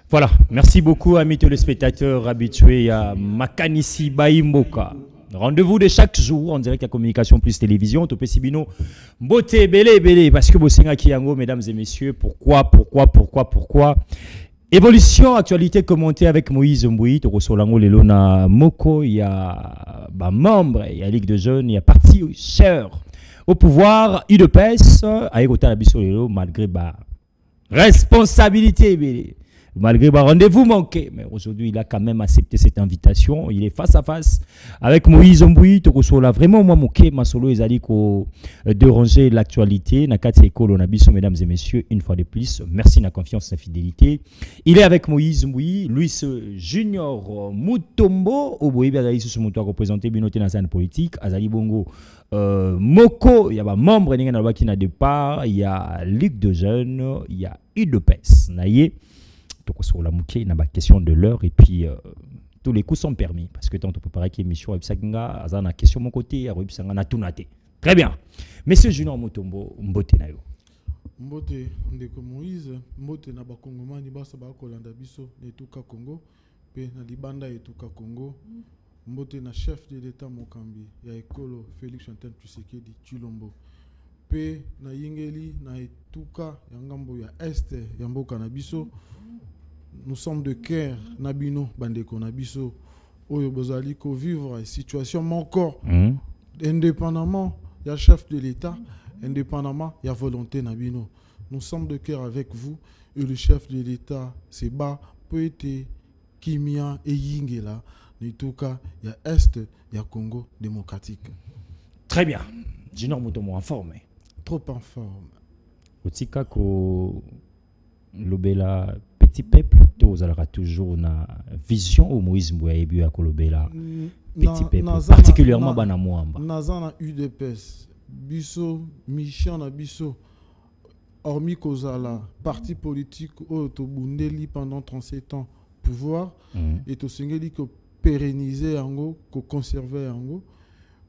Voilà, merci beaucoup amis téléspectateurs habitués à Makanisi Baimboka. Rendez-vous de chaque jour en direct à Communication Plus Télévision. Topé Sibino, beauté, belé, parce que Bosenga Kiyango, mesdames et messieurs, pourquoi évolution, actualité commentée avec Moïse Mboui, Tokosolango Lelona Moko, il y a membre, il y a Ligue de Jeunes, il y a parti cher au pouvoir, UDPS, Aïgota Labiso Lelo, malgré responsabilité, belé. Malgré un rendez-vous manqué, mais aujourd'hui il a quand même accepté cette invitation. Il est face à face avec Moïse Mboui. Tokosola vraiment moi moqué ma solo ezali ko déranger l'actualité. Nakati ekolo na biso mesdames et messieurs une fois de plus. Merci na confiance na fidélité. Il est avec Moïse Mboui, Luis Junior Mutombo Oboyi bazali sous moto représenter binoté na scène politique. Azali bongo Moko, il y a membre ninga na baki na départ, il y a Ligue de Jeunes, il y a UDPS. Naye sur la mouquée, il y a une question de l'heure et puis tous les coups sont permis parce que tant on peut paraître qu'il y a une émission à la question de mon côté, à la tout naté. Très bien. Monsieur Junior Mutombo, Mbote Nayo. Mbote, ndeko Moïse, Mbote na bakongoma ni basa ba kolanda biso netuka Congo, pe na libanda etuka Congo. Mbote na chef de l'État Mokambi, ya ekolo Félix Antoine Tshisekedi Tshilombo. Pe na yingeli na etuka ya ngambo ya este ya mboka na biso. Nous sommes de cœur, Nabino, Bandeko Nabiso, Oyo Bozali, ko vivre situation encore, indépendamment, il y a chef de l'État, indépendamment, il y a volonté Nabino. Nous sommes de cœur avec vous, et le chef de l'État, c'est bas, Poete, Kimia et Yingela. En tout cas, il y a Est, il y a Congo démocratique. Très bien. Junior Mutombo en forme. Trop en forme. Otika ko Lobela petit peuple, tous aura toujours une vision au Moïse Mboui à Kolobela petit peuple, particulièrement bana Mwamba. Nazana UDPS, biso mission na biso, hormis Kozala, parti politique au Tobundeli pendant 37 ans pouvoir, et to singeli ko pérenniser ango, ko conserver ango,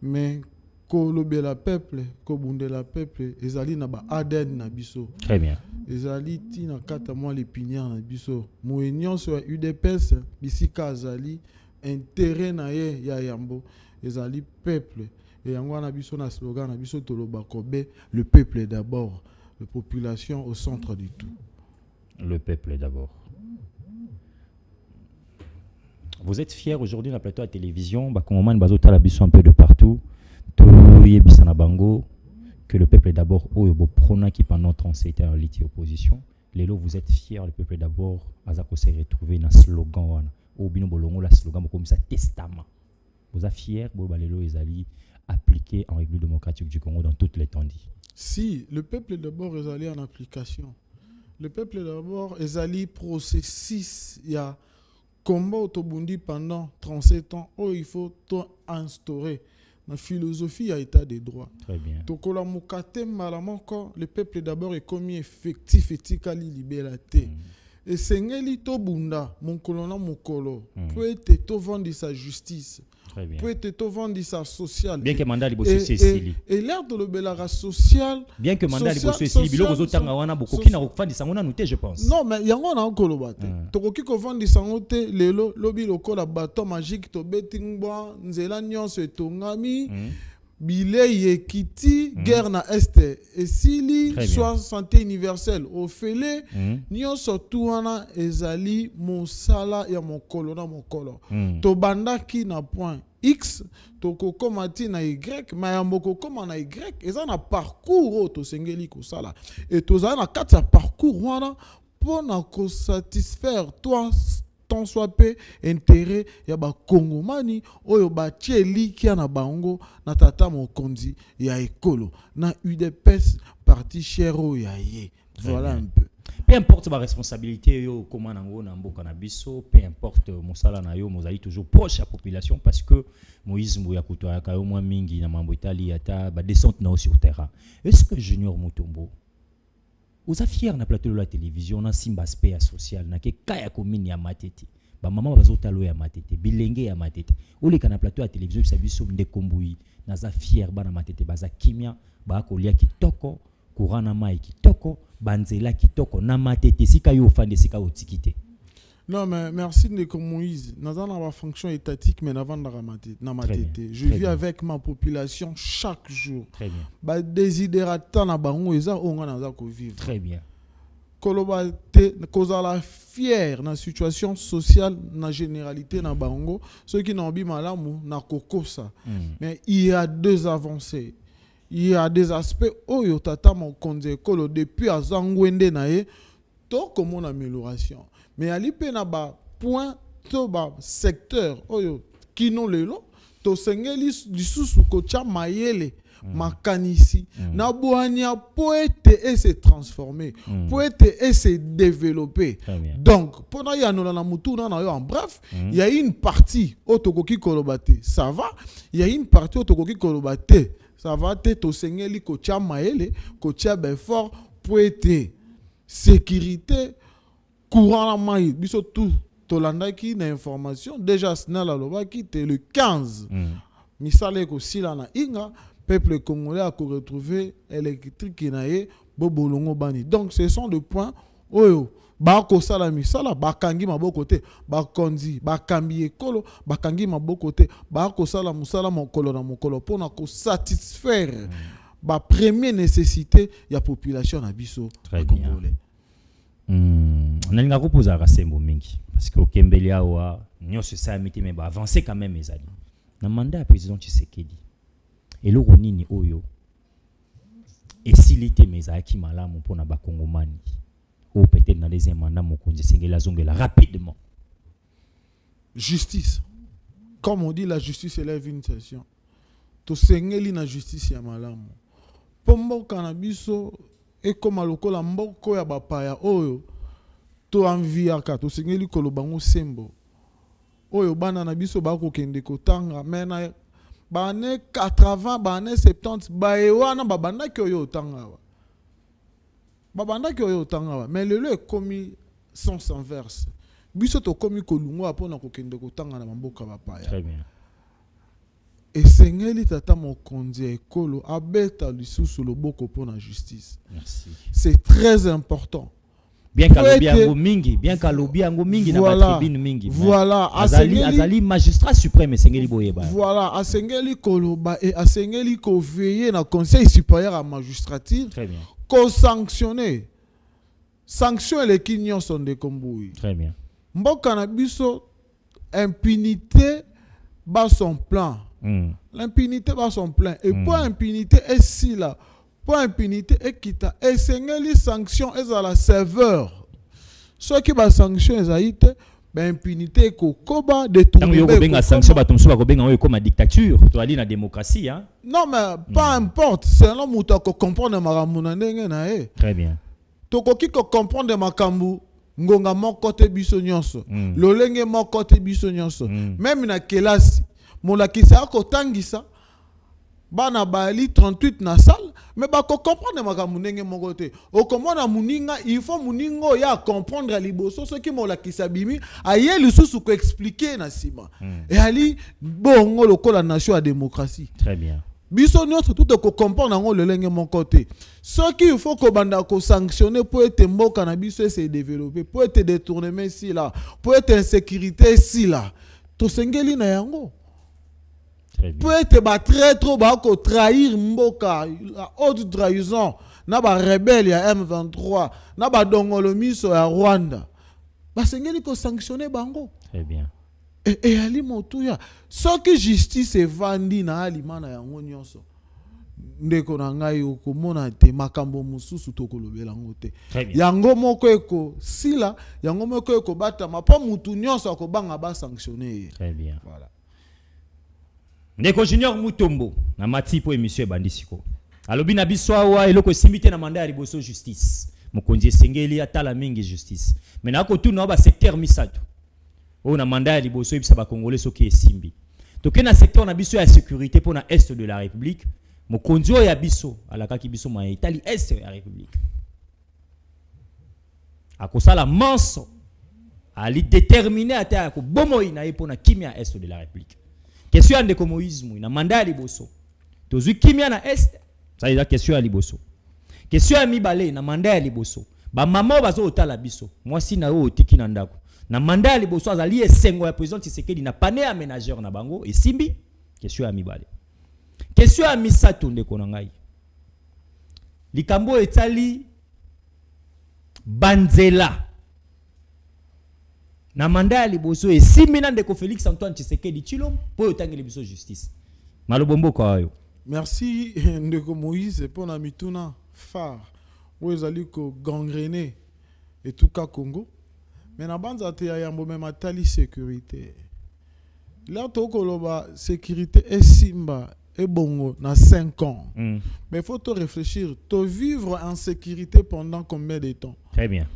mais Kolobela peuple, Kobundela peuple, ezali na ba ADN na biso. Très bien. Ezali ti na kata moi les pignards na biso. Mounion sur UDPS, bisika azali intérêt na ye ya yambo. Ezali peuple. Et yango na biso na slogan na biso toloba kobe, le peuple d'abord, la population au centre du tout. Le peuple d'abord. Vous êtes fiers aujourd'hui dans le plateau à télévision, Bakongoman bazota la biso un peu de partout. Bango, que le peuple est d'abord au prona qui pendant 37 ans était opposition. Lélo, vous êtes fiers, le peuple d'abord, Azako s'est retrouvé dans un slogan, au bino bolongo, la slogan comme ça, testament. Vous êtes fiers, Lélo est appliqué en République démocratique du Congo dans toute l'étendue. Si, le peuple d'abord est allé en application. Le peuple d'abord est allé processus, il y a combat autobundi pendant 37 ans, où il faut tout instaurer. La philosophie a état des droits. Très bien. Donc, le peuple d'abord est commis effectif et tikali libéralité. Et c'est Ngelito Bunda, mon colonna, mon colo. Peut être tout vendre sa justice. Très bien. Peut être tout vendre sa sociale. Bien que mandat liboso Cécilie. Et l'air de l'obélara social. Bien que mandat liboso Cécilie, bilo aux autres wana bokoki na rofandi sangona noté je pense. Non mais yango na okolo bate. Tokoki ko vendre sangote lelo lobi lokola bateau magique to betingwa nzela nyonso etongami. Bilei ekiti guerre na este esili soit santé universelle ofele nyonso tuana ezali mosala ya mokolo na mokolo to bandaki na point X to kokoma ti na Y ma ya moko koma na Y eza na parcours to sengeli ko sala et to za na kati ya parcours wana pona ko satisfaire toi tant soit peu intérêt ya ba kongomani oyo ba tieli kia na bango na tata mokonzi ya ekolo na UDPS parti chero ya ye. Voilà un peu. Peu importe ma responsabilité yo comment nango na mboka na biso, peu importe mosala na yo mozali toujours proche à la population parce que Moïse Mboya kutoya ka yo mwa mingi na mambo Italie ata ba descente na sur terrain. Est-ce que Junior Mutombo vous êtes fiers na plateau de la télévision na simba aspect social na ke kaya komini ya matete ba mama bazotalo ya matete bilenge ya matete ole kana plateau ya télévision biso ndekombui na za fier bana matete baza kimia ba kolia kitoko courant na mai kitoko banzela kitoko na matete sika yo fande sika otikite Non, mais merci Ndeko Moïse. Nous avons une fonction étatique, mais nous avons ma tête. Je vis avec ma population chaque jour. Très bien. Bah, désidérata na bango eza onga naza ko vivre. Très bien. Koloba te kozala fier na situation sociale na généralité na bango ceux qui n'ont pas malamu na kokosa. Mais il y a deux avancées. Il y a des aspects oyo tata mon konze kolo depuis azangwende na ye to comme une amélioration. Mais ali pe na ba point to ba secteur oyo kino lelo to sengeli lisusu ko cha mayele makanisi na boania poète et se transformer poète et se développer. Donc pendant y a na mutu na yo en bref il y a une partie otokoki kolobate ça va, il y a une partie otokoki kolobate ça va te to sengeli ko cha maele ko cha fort poète sécurité courant la maille biso tout tolanda ki na information déjà snala loba ki te le 15 misale ko sila na inga peuple congolais a retrouvé électrique naie bobolongo bani. Donc ce sont des points oyo ba ko sala misala ba kangi maboko te ba konzi ba kambi ekolo ba kangi maboko te ba ko sala musala mokolo na mokolo pona ko satisfaire ba première nécessité ya population na biso congolais. Nalinga proposer à Sembo mingi parce que au Kembeli awa nyonso ça miti mais ba avancer quand même ezali. Na mandat président Tshisekedi et le ronini oyo et s'il était mezaki malamu pona ba kongomani ou peut-être dans deuxième mandat mokonzi sengela zongela rapidement. Justice. Comme on dit la justice élève une session. To sengeli na justice ya malamu. Pombo kanabiso et comme lokola mboko ya bapaya oyo to enviaka to sengeli kolobango sembo oyo bana na biso bako kende kotanga mena bane 80 bane 70 baewana babanda ki oyo otanga mais le komi sens inverse biso to komi kolungo apona kokende kotanga na mboka bapaya. Très bien. Et sengeli tata mokonzi ekolo abeta lisusu loboko pona justice. Merci. C'est très important. Bien qu'Alobi mingi na ba tribune mingi. Voilà, azali magistrat suprême sengeli boyeba. Voilà, asengeli koloba et asengeli ko veiller na conseil supérieur à magistrature. Très bien. Ko sanctionner. Sanction les kinyon sont de kombouyi. Très bien. Mboka na biso impunité bas son plan. L'impunité va son plein. Et pour impunité est si là. Pour impunité est quitte. Et c'est les sanctions est à la serveur. Ceux qui va sanction est à ite, ben impunité est koba de tout. Donc il y a sanction ba tomso ba benga comme la dictature. Tu as dit la démocratie hein. Non mais pas importe, c'est l'homme où tu comprendre makambu na ndenge na e. Très bien. Tokoki ko comprendre makambu ngonga moko te biso nyonso. Lolenge moko te biso nyonso. Même na kelasi molakisa akotangisa bana bali 38 na salle mais ba ko comprendre makambu ndenge moko te okomona muninga il faut muningo ya comprendre liboso ce qui molakisa bimi aye lisusu ko expliquer na sima et ali bongo lokola nation ya démocratie. Très bien. Biso nyonso tout ko comprendre ngo lelenge moko te ce qui il faut ko banda ko sanctionner pour être mboka na biso se développer pour être détournement si là pour être insécurité si là to sengeli na yango. Peut-être traître bako trahir mboka la haute trahison na ba rebelle ya M23 na ba dongolo miso ya Rwanda ba sengeli ko sanctionner bango. Très bien. Et ali motuya so ki justice evandi na alimana yango nyonso ndeko na ngai okomona te makambo mususu tokolobela ngo te yango moko eko sila yango moko eko bata mapa mutu nyonso akobanga ba sanctionner. Très bien. Voilà. Ndeko Junior Mutombo na mati po émission bandisiko alobi na biso awa eloko simbite na mandat ya liboso justice mokonzi sengeli atala mingi justice mais na ko tuna ba secteur misato o na mandat ya liboso ibisa ba congolais soki esimbi toke na secteur na biso ya sécurité pour na est de la république mokonzi o ya biso alaka ki biso ma Italie est ya république akosala manso ali déterminer ata ko bomoi na epona kimia est de la république. Question de komoïsme na mandat liboso tozu kimia na est ça est question ya liboso question ya mibale na mandat ya liboso ba mama bazo otala biso moi si na o otiki na ndako na mandat ya liboso azali esengo ya président Tshisekedi na pane ya ménageur na bango et simbi question ya mibale. Question ya misato ndeko na ngai. Likambo etali banzela na mandat ya liboso esimbi na ndeko Félix Antoine Tshisekedi Tshilombo po otangeli biso justice. Malobombo kwa yo. Merci ndeko Moïse pour na mituna phare où ezali ko gangrener et tout cas Congo. Mais na banza te ya yambo même atali sécurité. Là to koloba sécurité et simba et bongo na 5 ans. Mais faut te réfléchir, te vivre en sécurité pendant combien de temps? Très bien.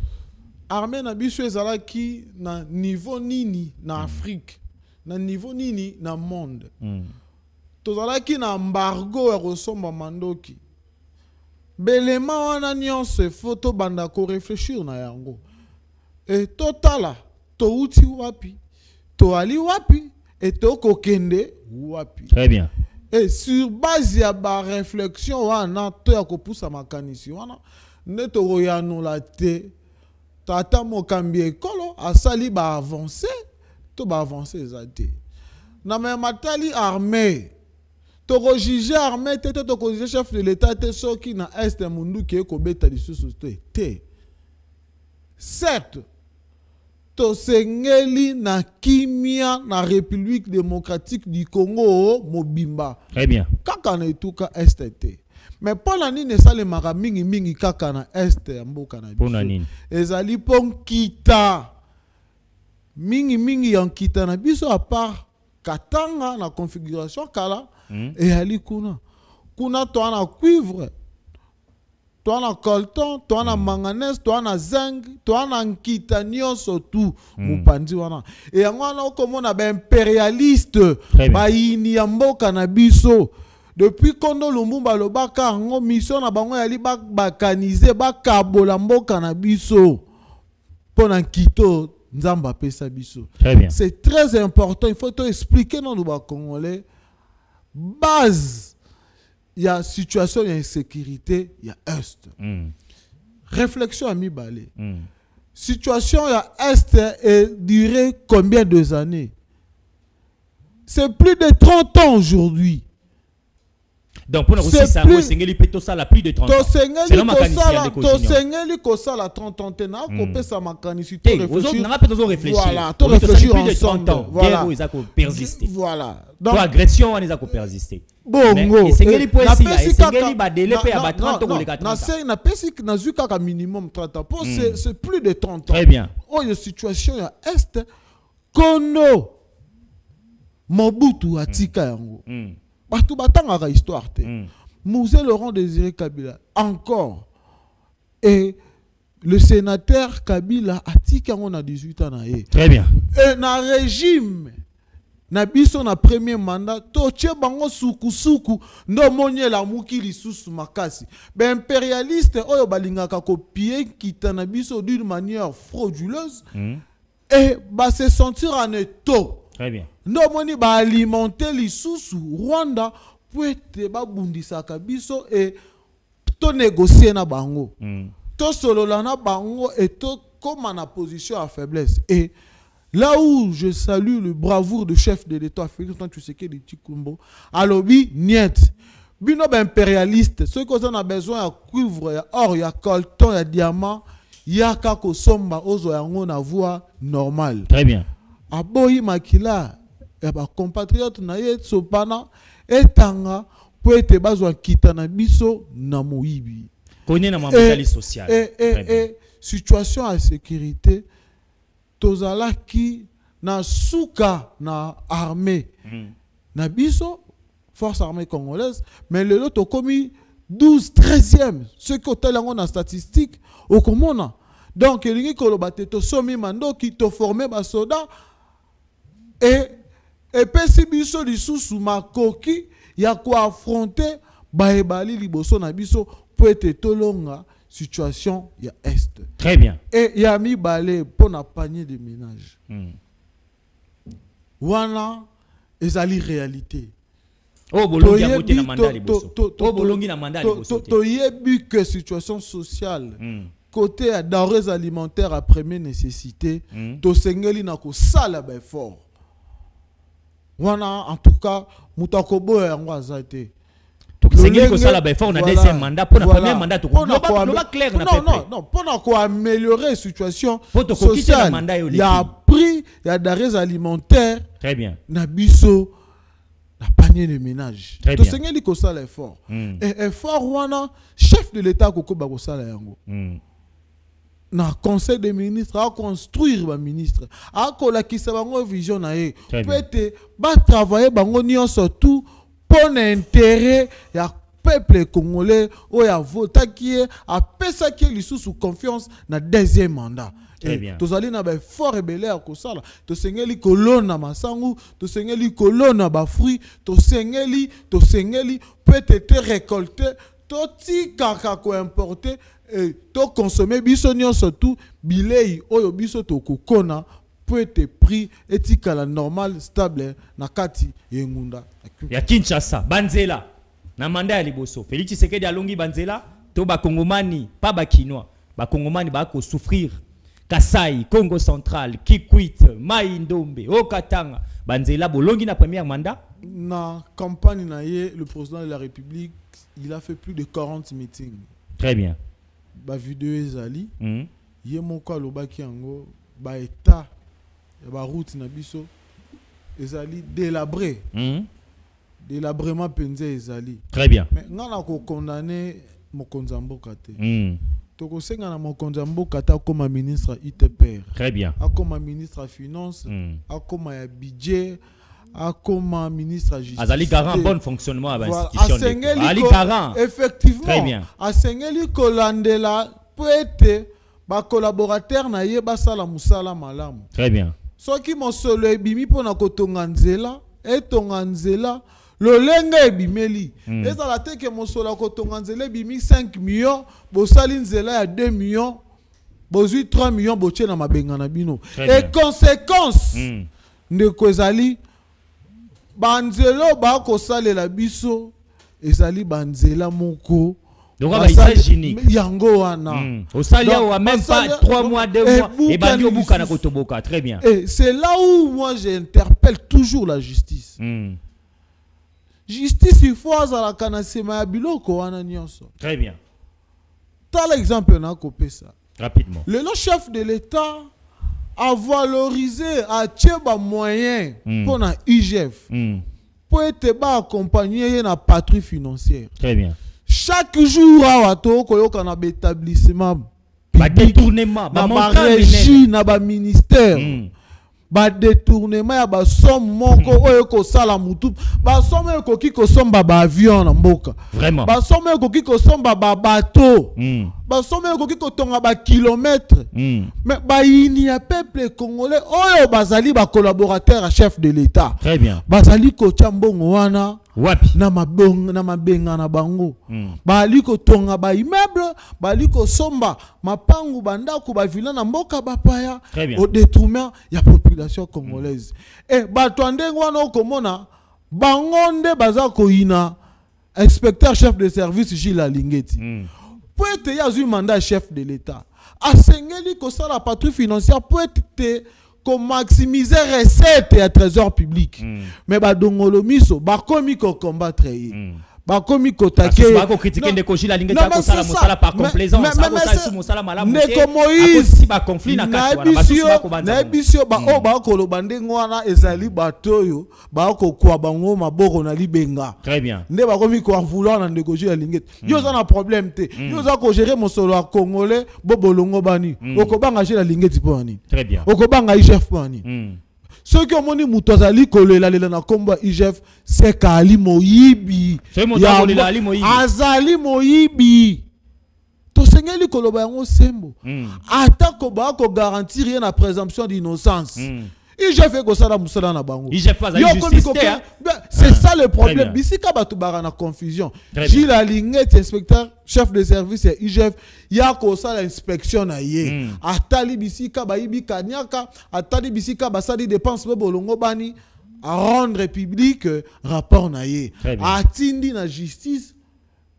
Armée na biso ezalaki na niveau nini na Afrique, na niveau nini na monde. Tozalaki na embargo ya kosomba mandoki. Belema wana nyonso faut banda ko réfléchir na yango. Et totala to uti wapi, to ali wapi et to kokende wapi. Très bien. Et sur base ya ba réflexion wana to ya kopusa makanisi wana neto royano la te tata mokambi ekolo asali ba avancer to ba avancer ezate. Na me matali armée to juger armée te to juger chef de l'état te soki na est mundu ki ekobeta lisusu te. Certes to sengeli na kimia na République démocratique du Congo mobimba. Très bien. Kaka na etuka STT. Mais pour la nini sale mara mingi kaka na est ya mboka na biso. Pour la nini. Ezali pon kita. Mingi en kita na biso à part Katanga na configuration kala et ali kuna. Kuna to ana cuivre. Toi na coltan, toi na manganèse, toi na zinc, toi na nkita nyonso tout mupandi wana. Et yango wana okomona ba impérialiste ba ini ya mboka na biso. Depuis Kondo Lumumba lobaka ngo mission na bango yali bakanize bakabola mboka na biso. Pona nkito nzamba pesa biso. C'est très important, il faut te expliquer non ba congolais base. Il y a situation d'insécurité, il y a Est. Réflexion à mi-balé. Situation il y a Est et durée combien de années? C'est plus de 30 ans aujourd'hui. Donc pour nous aussi ça Sengeli peut ça la plus de 30 ans. C'est la mécanicien to Sengeli ko ça la 30 ans tena ko pesa mécanicité réfléchir. On n'a pas besoin réfléchir. Voilà, to réfléchir ensemble. Voilà. Ils ont persister. Voilà. Donc agression on les a persister. Bongo. Sengeli peut aussi là, Sengeli ba délai peut à 30 ans ou les 40 ans. Na c'est na pesi na zuka ka minimum 30 ans. Pour c'est plus de 30 ans. Très bien. Oh y situation ya est Kono Mobutu atika yango. Batou batanga histoire te. Mouzé Laurent Désiré Kabila encore et le sénateur Kabila atika on a 18 ans na ye. Très bien. Et na régime na biso na premier mandat toche bango suku ndo monye la mukili susu makasi. Be impérialiste oyo balingaka copier kita na biso d'une manière frauduleuse et ba se sentir en étau. Très bien. Ndo moni ba alimenter lisusu Rwanda pour être ba bundisa kabiso et to négocier na bango. To solola na bango et to comme na position à faiblesse. Et là où je salue le bravoure de chef de l'État Félix Antoine Tshisekedi Tshilombo, alobi niet. Bino ba impérialiste, ceux qui ont besoin de cuivre, ya or, ya coltan, ya diamant, ya kako somba ozo yango na voie normale. Très bien. Aboyi makila ya ba compatriote na ye tsopana etanga po ete bazwa kita na biso na moyibi. Connaît na mentalité sociale. Et situation à sécurité tozala ki na suka na armée na biso force armée congolaise mais le lot komi 12 13e ce que otelango na statistique okomona donc elingi koloba te to somi mandoki to former ba soda et pesi biso lisusu makoki ya ko affronter ba ebali liboso na biso po ete tolonga situation ya est. Très bien. Et ya mi balé pour na panier de ménage. Wana ezali réalité. Oh bolongi a voté na mandat liboso. Oh bolongi na mandat liboso. To yebi que situation sociale côté à denrées alimentaires à première nécessité, to sengeli na ko sala ba fort. Wana en tout cas mutakobo yango azate. To sengeli ko sala ba fort na deuxième mandat pour na premier mandat to ko clair na non non pour na ko améliorer la situation sociale. Il y a prix, il y a denrées alimentaires. Très bien. Na biso la panier de ménage. To sengeli ko sala effort. Et effort wana chef de l'état ko ba ko sala yango. Na conseil des ministres à construire ba ministre à kolakisa bango vision na ye peut ba travailler bango nyonso tout pour l'intérêt ya peuple congolais ou ya vota qui est à pesa qui est sous confiance na deuxième mandat. Très bien. Tozali na ba fort rebelle à kosala to sengeli kolona masangu to sengeli kolona ba fruit to sengeli peut-être récolter to ti kaka ko importer et to consommer biso nyonso tout bilei oyo biso to kokona peut être pris etikala normal stable na kati yengunda ya Kinshasa banzela na manda ya liboso Félix Tshisekedi alongi banzela to ba kongomani pa ba kinois ba kongomani ba ko souffrir Kasai Congo central Kikwit Mai Ndombe Okatanga banzela bolongi na première mandat na campagne na ye le président de la République il a fait plus de 40 meetings. Très bien. Ba vidéo ezali ye moko alobaki yango ba état ba route na biso ezali délabré délabrement penze ezali. Très bien. Mais ngana ko condamner mokonzi mboka te to ko senga na mokonzi mboka ta comme ministre ITPR. Très bien. Comme ministre finance comme ya budget comme ministre justice. Azali garant bon fonctionnement à l'institution. Ali garant. Effectivement. Très bien. Asengeli kolandela peut-être ba collaborateur na ye ba sala musala malamu. Très bien. Soki mosolo ebimi pona kotonga nzela etonga nzela lolenge ebimeli ezala te ke mosolo kotonga nzela ebimi 5 millions bosali nzela ya 2 millions bozui 3 millions botie na mabenga na bino et conséquence ndeko ezali banzelo ba ko salela biso ezali banzela moko donc ba États-Unis yango wana osalia wa même pas 3 mois 2 mois et bandi obuka na kotoboka. Très bien. Et c'est là où moi j'interpelle toujours la justice. Justice il faut azala kana sema ya biloko wana nyonso. Très bien. T'as l'exemple na kopesa rapidement le chef de l'État a valorisé à tcheba moyen pour na IGF pour être accompagner na patrouille financière. Très bien. Chaque jour à wato koyoka na établissement ba détournement ba régie na ba ministère ba détournement ya ba somme moko oyo ko sala mutu ba somme ko ki ko somba ba avion na mboka vraiment ba somme ko ki ko somba ba bateau ba somme ko ki ko tonga ba kilomètres mais ba ini ya peuple congolais oyo bazali ba collaborateur à chef de l'État. Très bien. Bazali ko chambongo wana wapi na mabenga na bango bali ko tonga ba immeuble bali ko somba mapangu bandako ba villa na mboka bapaya au détriment ya population congolaise et bato ndengo wana komona bangonde baza ko ina inspecteur chef de service Gilles Alingeti pour être yazu mandat chef de l'État asengeli ko sala patrouille financière pour être qu'on maximiser recettes et trésor public mais ba dongolo miso ba komi ko combattre ba komi ko taquer ba ko critiquer ndeko Gilles Alingeti ko sala mosala par complaisance ko sala mosala malamu ndeko Moïse si ba conflit na kati wana ba ko banza na bisio ba o ba ko lo bandengo wana ezali batoyo ba ko kwa bango maboko na libenga. Très bien. Nde ba komi ko vouloir na ndeko Gilles Alingeti yo za na problème te yo za ko gérer mosolo a congolais bobolongo bani okobanga Gilles Alingeti po ani. Très bien. Okobanga IGF po ani. Ceux qui ont moni mutazali kolela na komba IGF c'est Kali Moyibi. C'est motakolela Ali Moyibi. Azali Moyibi. To sengeli koloba yango sembo. Atako ba ko garantir rien à présomption d'innocence. IGF ko sala musala na bango. IGF pas justice. C'est ça le problème. Bisika batu bara na confusion. Gilles Alingeti inspecteur chef de service et IGF ya ko sala inspection na ye. Atali bisika ba yibi kanyaka, atali bisika ba sali dépense bolongo bani à rendre public rapport na ye. Atindi na justice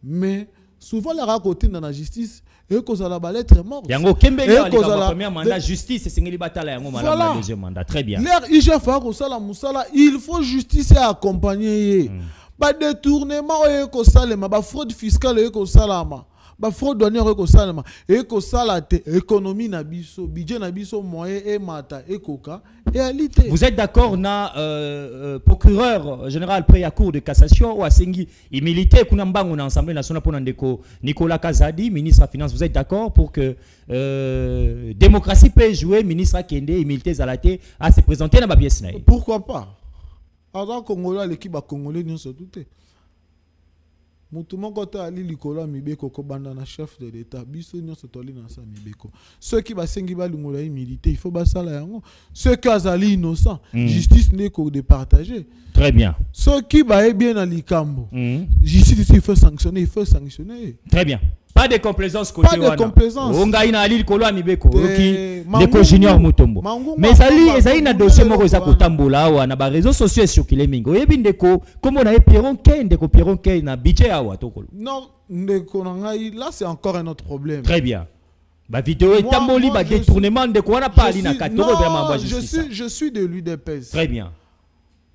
mais souvent la racontine dans la justice et cause à la lettre morte. Yango Kembele a le premier mandat justice et Singeli Batala Yango madame le deuxième mandat. Très bien. L'air IGF a kosala musala, il faut justice et accompagner. Ba détournement et kosalema, ba fraude fiscale et kosalama. Ba fraude douanière et kosalama et kosalate économie na biso, budget na biso moyen et mata et coca et alité. Vous êtes d'accord na procureur général près à cour de cassation ou à Sengi il militaire kuna mbango na Assemblée nationale pour ndeko Nicolas Kazadi ministre de la finance, vous êtes d'accord pour que démocratie peut jouer ministre Akende et militaire Zalaté à se présenter dans ma pièce na? Pourquoi pas? Alors Congolais l'équipe congolais n'y se douter. Moutouma côté ali likola mibeko ko banda na chef de l'état biso nyonso toli na sa mibeko ceux qui ba sengi ba lungola milité il faut ba sala yango ceux qui azali innocent justice n'est ko départager. Très bien. Ceux qui ba bien na likambo justice il faut sanctionner Très bien. Pas de complaisance côté wana. Pas de complaisance. Onga ina ali likolo mibeko oki Ndeko Junior Mutombo. Mais ezali na dossier moko za kotambola wa na ba réseaux sociaux circuler mingo. Oyebi ndeko comment na Pierron Kay ndeko Pierron Kay na budget awa tokolo. Non, ndeko ngai là c'est encore un autre problème. Très bien. Ba vidéo etamboli ba détournement ndeko wana pas ali na katoko vraiment moi je suis de l'UDPS. Très bien.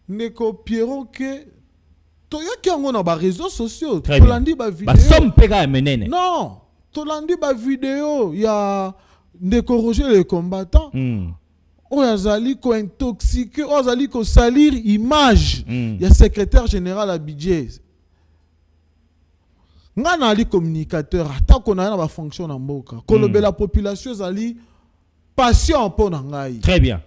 Ndeko Pierron Kay toyoki yango na ba réseaux sociaux tolandi ba vidéo ba somme pega menene non tolandi ba vidéo ya ndeko Roger le combattant oyazali ko intoxiqué oyazali ko salir image ya secrétaire général à budget ngana ali communicateur ata ko na ba fonction na mboka kolobe la population zali patient pour na ngai. Très bien.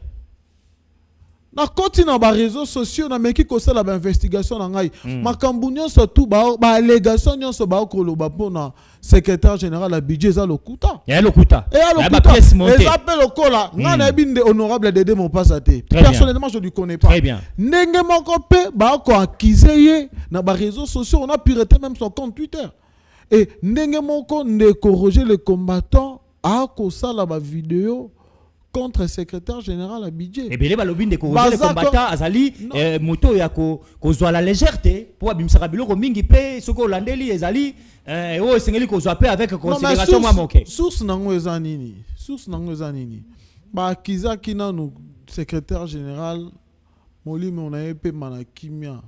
Na koti na ba réseaux sociaux na meki ko sala ba investigation na ngai makambu nyonso tout ba allégation nyonso ba koloba pona secrétaire général à budget za lokuta ya lokuta ba pièce montée et appelle lokola ngana binde honorable Dédé Mopassa te personnellement je ne connais pas. Très bien. Ndenge moko pe ba ko accuser na ba réseaux sociaux on a piraté même son compte Twitter et ndenge moko ndeko Roger le combattant a ko sala ba vidéo contre secrétaire général à budget. Et bien les balobines de Roger le combattant azali moto ya ko zwa la légèreté pour abimisa biloko mingi pe soko landeli ezali o sengeli ko zwa pe avec considération moi moke. Source nango ezanini. Ba kizaki na no secrétaire général Molime on a pe manakimia.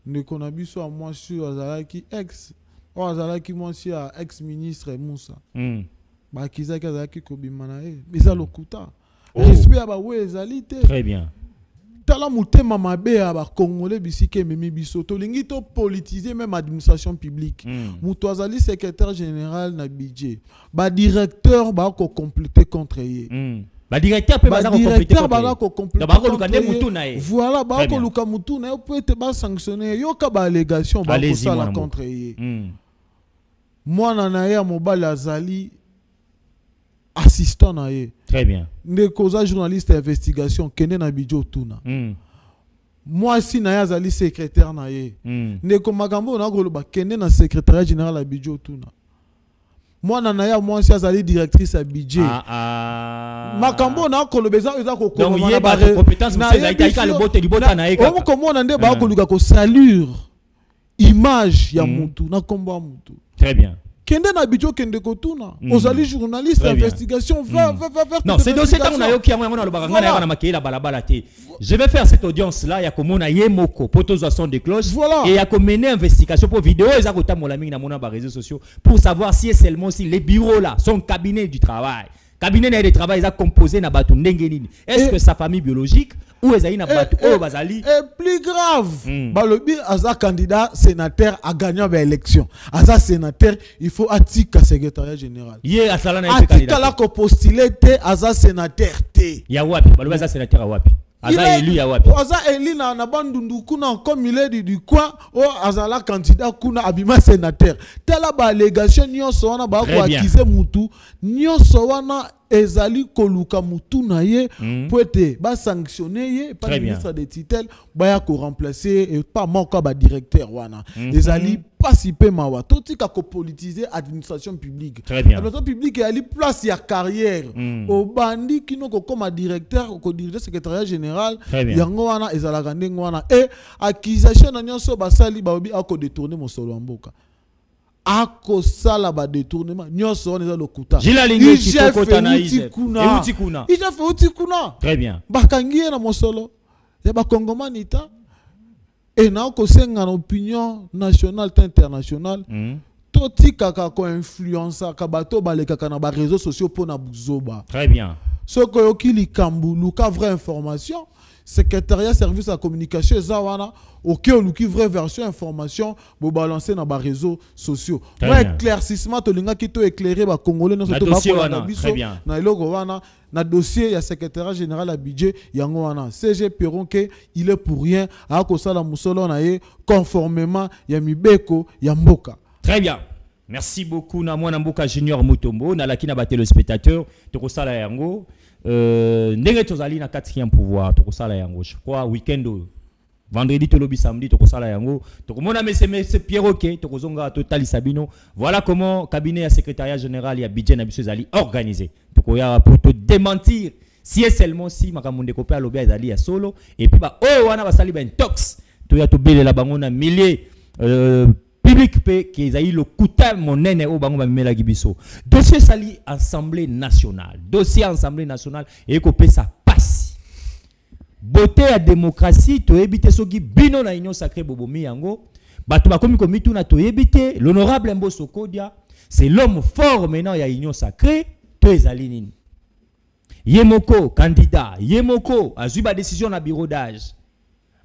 Ne konabiso a moi sur azalaki ex o azalaki moi sur ex ministre Moussa. Bakizaki azaki kobimana eza lokuta respect ba wezalité. Très bien. Tala mutema mabe ba congolais bisike memi biso to lingi to politiser même administration publique muto azali secrétaire général na budget ba directeur ba ko compléter contre ye ba directeur pe ba ko compléter ba ko luka de mutu na ye voilà ba ko luka mutu na ye peut être ba sanctionner yo ka ba allégation ba ko sala contre ye mwana na ye mobile azali assistant na ye. Très bien. Ndeko za journaliste d'investigation kende na bidjo tuna. Moi si na yazali secrétaire na ye. Ndeko makambo na koloba kende na secrétaire général à bidjo tuna. Moi na ya moi si yazali directrice à budget. Makambo na kolobeza eza ko ko na ba compétence na ya ika le bote libota na eka. On komona nde ba koluka ko salure image ya mutu na kombo mutu. Très bien. Kende na bidjo kende kotuna ozali journaliste d'investigation va non c'est dossier tant on a yoki yango na lobaka ngana na makela balabala te je vais faire cette audience là ya komona yemoko potozo son de cloche et ya ko mener investigation pour vidéo eza ko tamola mingi na mona ba réseaux sociaux pour savoir si seulement si les bureaux là son cabinet du travail cabinet de travail est composé na batu ndenge nini est-ce que sa famille biologique ou ezali na batu o bazali et plus grave balobi aza candidat sénateur a gagné ba élection aza sénateur il faut atika secrétariat général ye asala na candidat atika la ko postuler te aza sénateur te ya wapi balobi aza sénateur a wapi aza élu ya wapi aza élu na bandundu kuna comme il est du coin o azala candidat kuna abima sénateur tela ba allégation nyonso wana ba ko accuser mutu nyonso wana ezali koluka mutu na ye poete ba sanctionner ye par le ministre de titel ba ya ko remplacer et pas manka ba directeur wana ezali pas si peu mawa totika ko politiser administration publique administration publique ali place ya carrière au bandi kino ko comme directeur ko diriger secrétariat général yango wana ezala ndengo wana et accusation na nyonso basali ba obi ako détourner mosolo mboka akosala ba détournement nyonso on est le kuta Jila lingo chitoko na ize kuna ija fe uti kuna très bien bakangi na mosolo ya ba kongomani ta et na ko senga na opinion nationale et internationale toti kaka ko influence ka bato balekaka na ba réseaux sociaux pour na buzoba très bien ce que yoki likambu luka vraie information secrétariat service à communication zawana ok luki vraie version information bo balancer na ba réseaux sociaux moi éclaircissement to linga ki to éclairer ba congolais no to ba ko na biso na eloko wana na dossier ya secrétariat général à budget yango wana CG Perron que il est pour rien a ko sala musolo na ye conformément ya mibeko ya mboka. Très bien. Merci beaucoup na mwana mboka Junior Mutombo na lakina ba téléspectateurs to ko sala yango ndenge tozali na 4e pouvoir to ko sala yango je crois week-end vendredi to lobi samedi to ko sala yango to ko mona mese Pierroquet to ko zonga to tali sabino voilà comment cabinet ya secrétariat général ya budget na biso zali organisé to ko ya pour te démentir si et seulement si makamunde ko pa lobi azali ya solo et puis ba oh wana basali ba intox to ya to belela bango na milliers public pe qui a eu le couteau monene au bango bamela gibiso dossier sali assemblée nationale et ko ça passe beauté à démocratie to éviter soki bino na union sacrée bobomi yango bato bakomi komitu na to éviter l'honorable Mbosso Kodia c'est l'homme fort maintenant ya union sacrée to ezali nini yemoko candidat yemoko azuba décision na bureau d'âge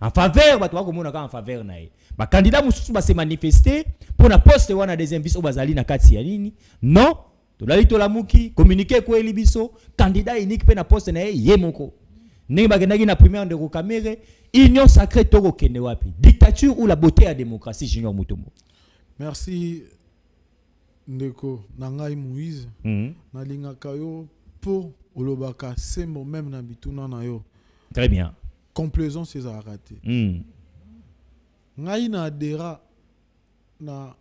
en faveur bato bakomona ka en faveur na ye ba candidat mususu ba se manifester pour na poste wana deuxième biso bazali na kati ya nini non to lali to lamuki communiquer ko elibiso candidat unique pe na poste na ye yemoko ndenge bakendaki na première ndeko Kamere union sacrée toko kende wapi dictature ou la beauté à démocratie Junior Mutombo. Merci ndeko nangai Moïse na lingaka yo pour olobaka sembo même na bituna na yo très bien complaisance ces a raté ngai na adhéré na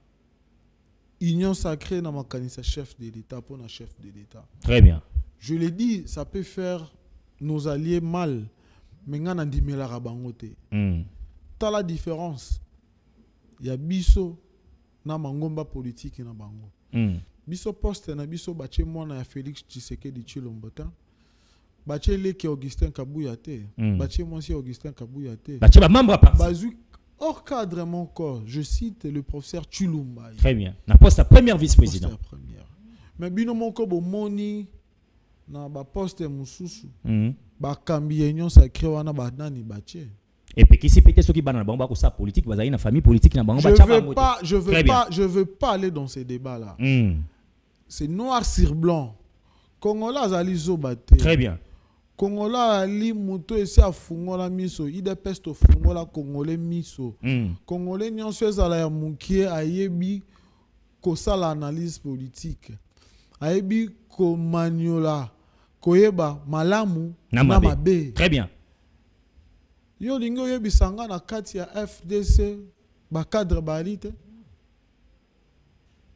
union sacrée na makanisa chef de l'État pour na chef de l'État très bien je l'ai dit ça peut faire nos alliés mal mais nga na ndimela rabangote ta la différence ya biso na mangomba politique na bango biso poste na biso bache mwana ya Félix Tshisekedi Tshilombo bache leki Augustin Kabuya te bache mwasi Augustin Kabuya te bache ba membre à bazu hors cadre mon corps je cite le professeur Tshilumba très bien na poste à première vice-président mais bino moko bo moni na ba poste mususu ba kambi union sacrée wana ba nani bache et puis qui s'est pété ceux qui banana bango ko sa politique bazali na famille politique na bango je veux pas aller dans ces débats là c'est noir sur blanc Congolais azali zobate très bien Congolais ali muto esi afungola miso ide pesto fungola Congolais miso Congolais nyonso ezala ya mukie ayebi kosala analyse politique ayebi ko maniola koyeba malamu na mabe très bien yo lingo yebisanga na kati ya FDC ba cadre balite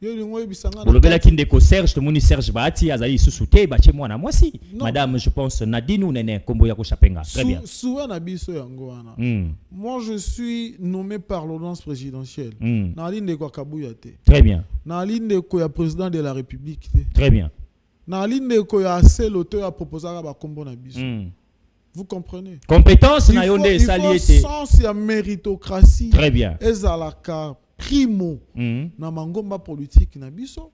yo lingo yebisanga na bolobela kindeko Serge to moni Serge Bati azali susute bache mwana mwasi madame je pense Nadine ou nene kombo ya ko chapenga très bien souwa na biso yango wana moi je suis nommé par l'ordonnance présidentielle na linde ko Kabuya te très bien na linde ko ya président de la République te très bien na linde ko ya seul auteur a proposé ba kombo na biso vous comprenez compétence na yonde saliete sens ya méritocratie très bien ezalaka primo na mangomba politique na biso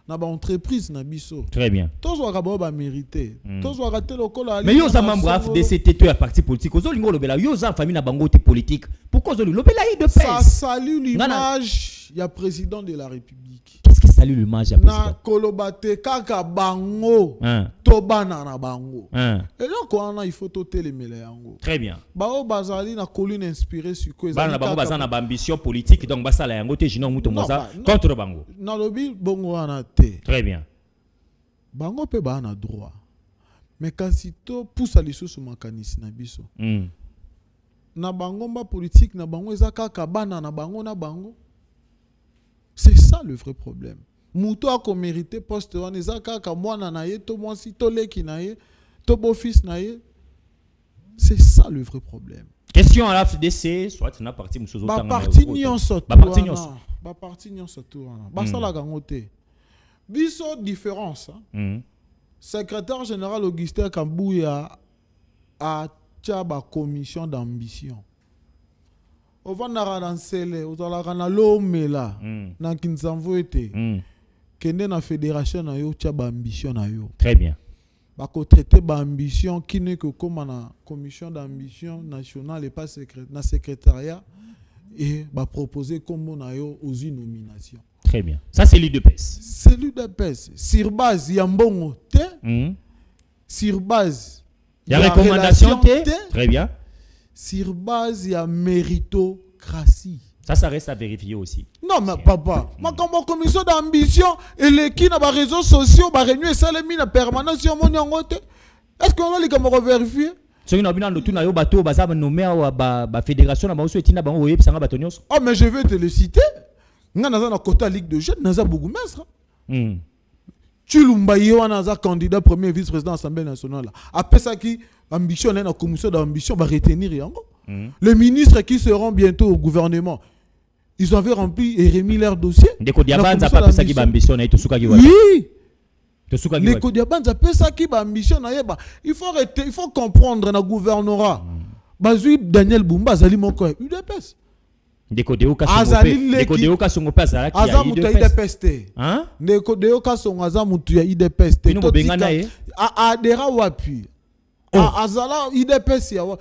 na ba entreprise na biso très bien tozo ka ba mériter tozo ka te lokola mais yo za membre FDC te ya parti politique ozo lingo lobela yo za famille na bango te politique pourquoi ozo lobela de paix ça salue l'image ya président de la République qu'est-ce qui salue l'image ya président na kolobate kaka bango to bana na bango et donc on il faut to telemela yango très bien bao bazali na colline inspiré sur quoi bana bango bazana ba ambition politique donc basala yango te Junior Mutombo za contre bango na lobi bongo wana te très bien bango pe bana droit mais kasi to poussa lisusu makanisi na biso na bangomba politique na bango eza kaka bana na bango na bango c'est ça le vrai problème muto a ko mérité poste wana eza kaka mwana na ye to mwasi to leki na ye to beau fils na ye C'est ça le vrai problème. Question à la FDC, soit tu n'as parti Moussouzo. Ba parti nyonso tout. Ba parti nyonso tout. Ba sala gangote. Biso différence. Secrétaire général Augustin Kambouya a tchaba commission d'ambition. On va dans celle, on va dans l'omela, dans Kinsanvo était, kende na fédération na yo tchaba ambition na yo. Très bien. Bako traiter ba ambition qui n'est que comme na commission d'ambition nationale et pas na secrétariat et ba proposer comme na yo aux nominations. Très bien. Ça c'est l'UDPS. C'est l'UDPS. Sur base yambongo te. Sur base y a recommandation te. Très bien. Sur base y a méritocratie. Ça reste à vérifier aussi. Non mais papa, ma commission d'ambition et les qui na ba réseaux sociaux ba réunion ça les mina permanence yo moni ngote. Est-ce qu'on va les comme vérifier? So ina bina ndo tuna yo bato baza nommé ba fédération na ba so etina bango oyebi sanga bato nyonso. Oh mais je vais te le citer. Nga naza na quota ligue de jeunes naza bourgmestre. Chilumba yo naza candidat premier vice-président de l'Assemblée nationale. Après ça qui ambition na commission d'ambition va retenir yango. Les ministres qui seront bientôt au gouvernement, ils avaient rempli et remis leur dossier. Ndeko Diabanza pas pesa ki ba ambition na itosuka ki wa. Oui. Ndeko Diabanza pesa ki ba ambition na yeba. Il faut comprendre na gouvernorat. Bazui Daniel Bumba azali moko UDPS. Ndeko Deoka songo pesa la ki ya UDPS. Hein? Ndeko Deoka songo azamutu ya UDPS. Bino bobenga na ye. Adera wapi. Azala UDPS ya wa.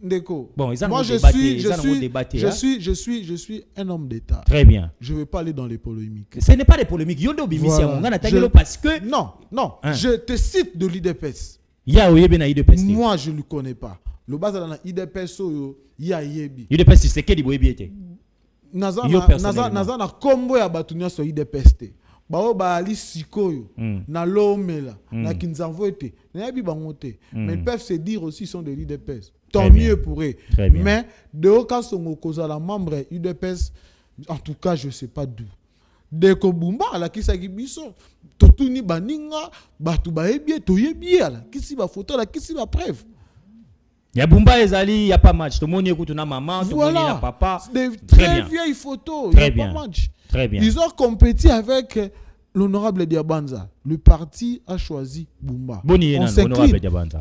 Ndeko. Bon, moi je suis un homme d'État. Très bien. Je ne vais pas aller dans les polémiques. Ce n'est pas des polémiques. Yondo bimisi ngana tagelo parce que non, je te cite de l'IDPS. Ya oyebe na IDPS. Moi je le connais pas. Le base dans IDPS ya yebi. IDPS c'est quel boyebi était. Naza na kombo ya batunya so IDPS te. Bao ba ali sikoyo na lomela na Kinsanvo ete na yabi bango te. Mais ils peuvent se dire aussi sont de l'IDPS. Tant mieux pour eux. Mais de aucun songo kozala membre UDPS, en tout cas je sais pas d'où. Deko Bumba la kisa kibiso totuni baninga batu ba ebie to yebie la kisi ba photo la kisi ba preuve. Ya Bumba ezali y a pas match. Tout le monde écoute na maman, tout le monde na papa. Très vieilles photos, il y a pas match. Très bien. Ils ont compéti avec l'honorable Diabanza. Le parti a choisi Bumba. Boni l'honorable Diabanza.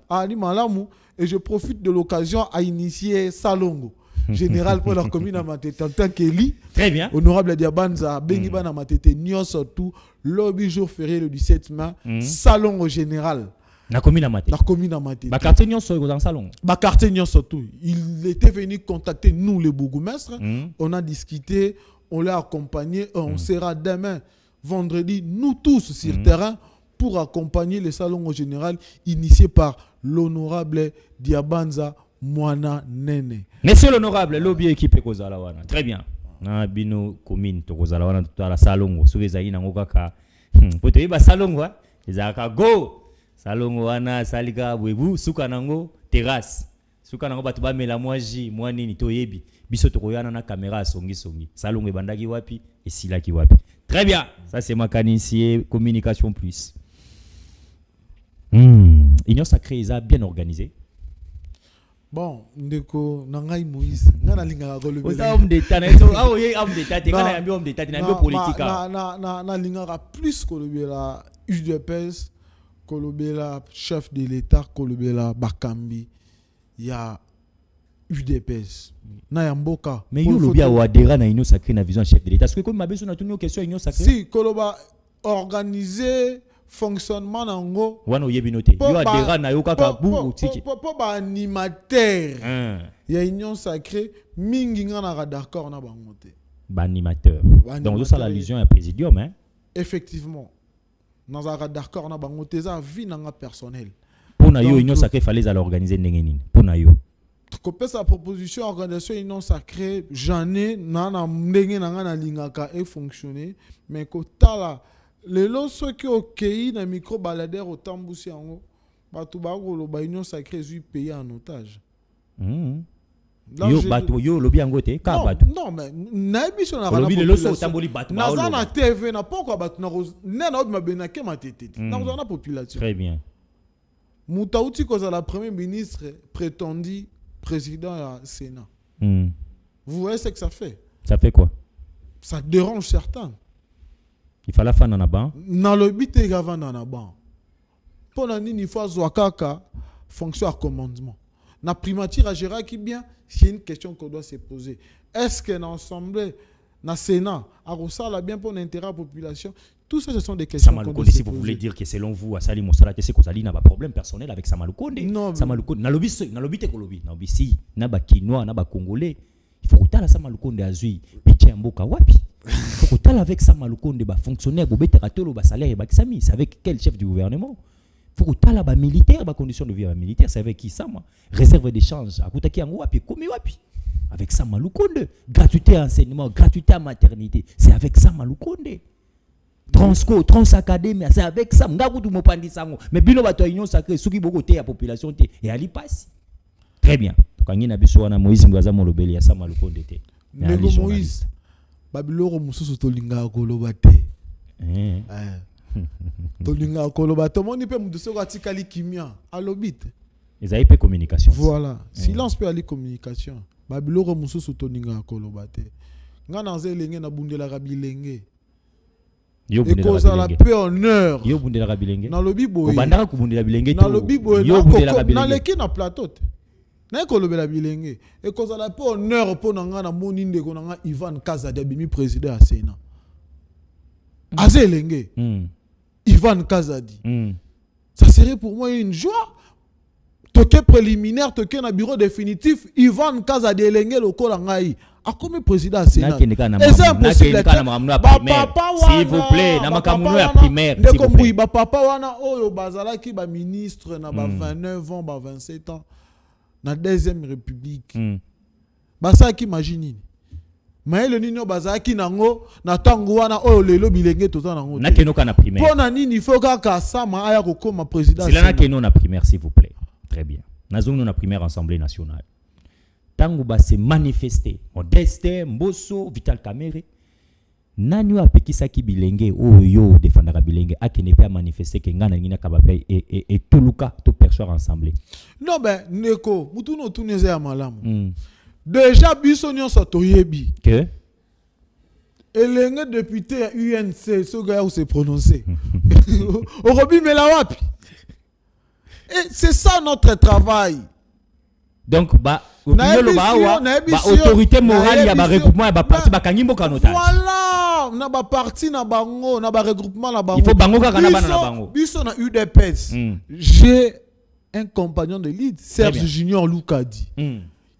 Ali Malamu. Et je profite de l'occasion à initier Salongo, général pour la commune à Matete, en tant qu'élu. Très bien. Honorable Diabanza, Bengiba na Matete, Nyon surtout, lobby jour férié le 17 mai, Salongo général. La commune à Matete. La commune à Matete. Ba quartier Nyon surtout dans Salongo. Ba quartier Nyon surtout. Il était venu contacter nous les bourgmestres. On a discuté, on l'a accompagné. On sera demain, vendredi, nous tous sur terrain pour accompagner le salon au général initié par l'honorable Diabanza Mwana Nene. Monsieur l'honorable, lobby équipe Kozala wana. Très bien. Na bino commune to Kozala wana to la salon so ezali nango kaka. Poto yeba salon wa, ezaka go. Salon wana salika bwebu suka nango terrasse. Suka nango batu ba mela mwaji mwanini to yebi. Biso to koyana na caméra songi. Salon ebandaki wapi et silaki wapi. Très bien. Ça c'est mécanicien communication plus. Union sacrée, ils ont bien organisé. Bon, ndeko nangai Moïse, ngana linga ko lobela. Oza homme d'état, na so ah oui, homme d'état, te kana yambi homme d'état, na yambi politique. Na linga plus ko lobela UDPS, ko lobela chef de l'état, ko lobela Bakambi, ya UDPS. Na yamboka. Mais yo lobia wa adhérent na union sacrée na vision chef de l'état. Est-ce que comme mabeso na tuni question union sacrée? Si, ko loba organiser fonctionnement nango wana oyebi noté yo adhérent na yo kaka bu otiki po ba animateur ya union sacrée mingi ngana d'accord na bango te ba animateur donc ça l'allusion à présidium hein effectivement nazaka d'accord na bango te za vie nanga personnel pour na yo union sacrée fallait aller organiser ndenge nini pour na yo kopesa sa proposition organisation union sacrée j'en ai na ndenge nanga na lingaka et fonctionner mais ko tala les lots qui ont accueilli dans micro baladeur au Tambousi en batou bagolo ba union sacrée suis payé en otage. Yo lobby en gote ka batou. Non mais na biso na lobby les lots au Tamboli batou. Na na TV na pourquoi batou na na ma benake ma tete. Na na population. Très bien. Moutaouti kozala premier ministre prétendu président à Sénat. Hmm. Vous voyez ce que ça fait? Ça fait quoi? Ça dérange certains. Il fallait faire un ban. Dans le but de gavana dans la ban. Pendant une fois Zouakaka fonction à commandement. Na primature à gérer qui bien, c'est une question qu'on doit se poser. Est-ce que l'Assemblée, na Sénat, a ressort bien pour l'intérêt de la population? Tout ça, ce sont des questions qu'on doit se poser. Si vous voulez dire que selon vous, Asali Moussala, c'est que Asali n'a pas de problème personnel avec Samaloukonde. Non. Samaloukonde, na lobby te kolobi, na lobby si, na ba Kinois, na ba Congolais. Il faut que la Samaloukonde azui, piché mboka wapi. Il faut que avec Samaloukonde ba fonctionnaire, bo bete ratolo ba salaire ba kisami, c'est avec quel chef du gouvernement? Il faut que ba militaire, ba condition de vie militaire, c'est avec qui ça moi? Réserve d'échange, akutaki yango wapi, komi wapi? Avec Samaloukonde, gratuité à enseignement, gratuité à maternité, c'est avec Samaloukonde. Transco, Transacadémie, c'est avec ça. Mais bilo bato union sacrée, ceux qui beaucoup la population et ali passe. Très bien. Quand il y a besoin de Moïse Mbaza Molobeli ya sama lukonde te. Mais Moïse, babiloro mususu tolinga kolobate. Tolinga kolobate. Mon ipe muduso katikali kimia alobite. Ils avaient pas communication. Voilà. Silence peut aller communication. Babiloro mususu tolinga kolobate. Ngana zelenge na bundela rabilenge. Et cause à la paix honneur. Yo bundela rabilenge. Na lobi boye. Obandaka ku bundela bilenge to. Na lobi boye. Yo bundela rabilenge. Na leki na plateau. Na ko lobela bilenge. Et cause à la paix honneur pour nanga na moninde ko nanga Ivan Kazadi bimi président à Sénat. Azelenge. Ivan Kazadi. Ça serait pour moi une joie. Toke préliminaire, toke na bureau définitif, Ivan Kazadi elenge lokola ngai. A comme président à Sénat. Et c'est impossible. S'il vous plaît, na makamuno ya primaire. De comme ba papa wana oyo bazala ki ba ministre na ba 29 ans, ba 27 ans na deuxième république. Ba ça qui imagine. Mais le nino bazala ki nango na tango wana oyo lelo bilenge to nango. Na keno kana primaire. Pona nini faut ka sama aya ko comme président. C'est là na keno na primaire s'il vous plaît. Très bien. Nazongo na primaire Assemblée nationale. Tango ba se manifester Modeste Mbosso Vital Kamerhe nani apekisa ki bilenge oyo défendra bilenge akene pas manifester ke ngana ngina kabape et tuluka to perchoir ensemble. Non ben neko mutu no tuneze ya malamu. Déjà biso nyonso toyebi que elenge député à UNC ce gars où se prononcer. Orobi melawapi. Et c'est ça notre travail. Donc autorité morale ya ba regroupement ya ba parti ba kangimbo kanota. Voilà, na ba parti na bango, na ba regroupement na bango. Il faut bango kaka na bana na bango. Biso na UDPS. J'ai un compagnon de lead, Serge Junior Loukadi.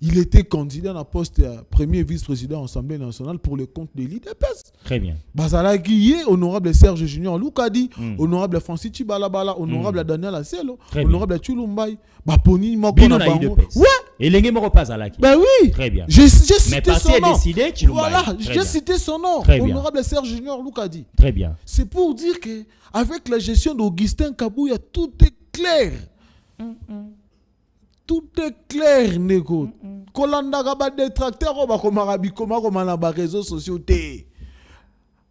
Il était candidat à la poste premier vice-président de l'Assemblée nationale pour le compte de l'IDPS. Très bien. Bazala Guillé, honorable Serge Junior Loukadi, honorable Francis Chibalabala, honorable Daniel Asselo, honorable Chulumbaï, Baponi Mokona Bango. Ouais. Et l'engé me repasse à la qui. Ben oui. Très bien. J'ai cité son nom. Décidé, voilà, j'ai cité son nom. Honorable Serge Junior Loukadi. Très bien. C'est pour dire que avec la gestion d'Augustin Kabouya, tout est clair. Tout est clair, Nego. Kolanda gaba détracteur oba komarabi koma na ba réseaux sociaux té.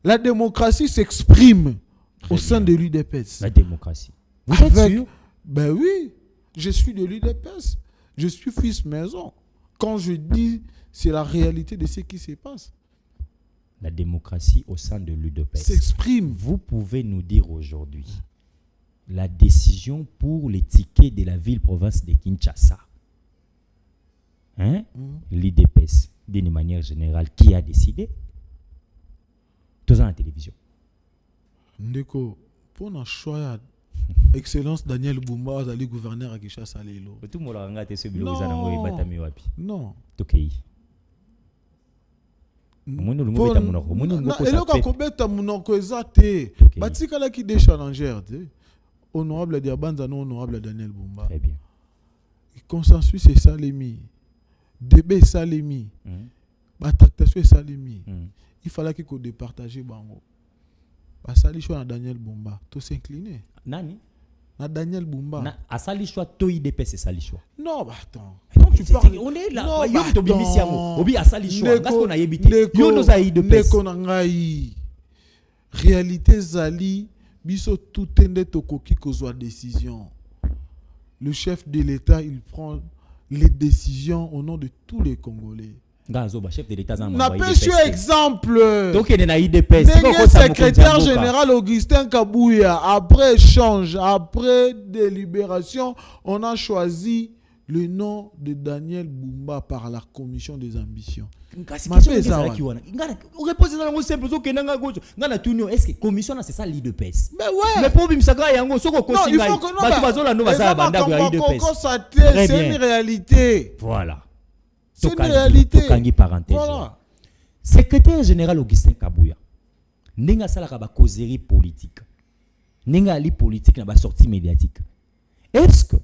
La démocratie s'exprime au sein de l'UDPS. La démocratie. Vous êtes sûr? Ben oui, je suis de l'UDPS. Je suis fils maison. Quand je dis, c'est la réalité de ce qui se passe. La démocratie au sein de l'UDPS s'exprime. Vous pouvez nous dire aujourd'hui la décision pour les tickets de la ville-province de Kinshasa. Hein? L'IDPS, d'une manière générale, qui a décidé? Tous à la télévision. Ndeko, pour notre choix, Excellence Daniel Bumba, le gouverneur à Kinshasa. Tout le monde a regardé ce bureau. Non. Okay. Honorable Diabanza, non honorable Daniel Bumba. Très bien. Consensus est salemi. Débat est salemi. Tractation est salemi. Il fallait qu'il départage bango. Asali choix à Daniel Bumba. Tout s'incliner. Nani? Na Daniel Bumba. Na asali choix to IDPS c'est sali choix. Non, bah attends. Donc tu parles. On est là. Non, yo to bimisi yango. Obi asali choix. Parce qu'on a yebité. Yo nos a IDPS. Réalité zali. Biso tout ende tokoki kozwa décision. le chef de l'État, il prend les décisions au nom de tous les Congolais. Chef de l'État, n'a pas su exemple. Donc il y a des secrétaire général Augustin Kabouya, après échange, après délibération, on a choisi le nom de Daniel Bumba par la commission des ambitions. Est-ce que commission c'est ça l'IDPS? Mais ouais. Mais pour Bimsaga yango soko kosinga. Non, il faut que c'est une réalité. Voilà. C'est une réalité. Voilà. Secrétaire général Augustin Kabouya. Nenga salaka ba causerie politique. Nenga ali politique na ba sortie médiatique. Est-ce que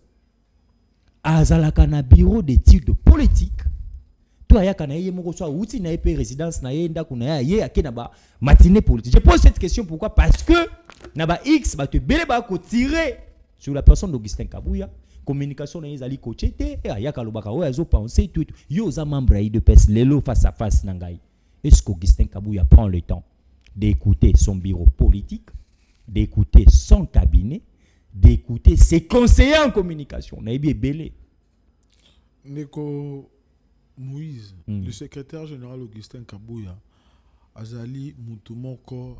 azalaka na bureau d'études politique to ayaka na yé moko so outi na épée résidence na yé ndako na yé akena ba matinée politique? Je pose cette question pourquoi? Parce que na ba X ba te belé ba ko tirer sur la personne d'Augustin Kabouya. Communication na ezali kochete et ayaka lobaka o azo penser tout yo za membre de PES lelo face à face nangai. Est-ce qu'Augustin Kabouya prend le temps d'écouter son bureau politique, d'écouter son cabinet, d'écouter ses conseillers en communication? Na ebi belé. Neko Moïse, le secrétaire général Augustin Kabouya azali mutu moko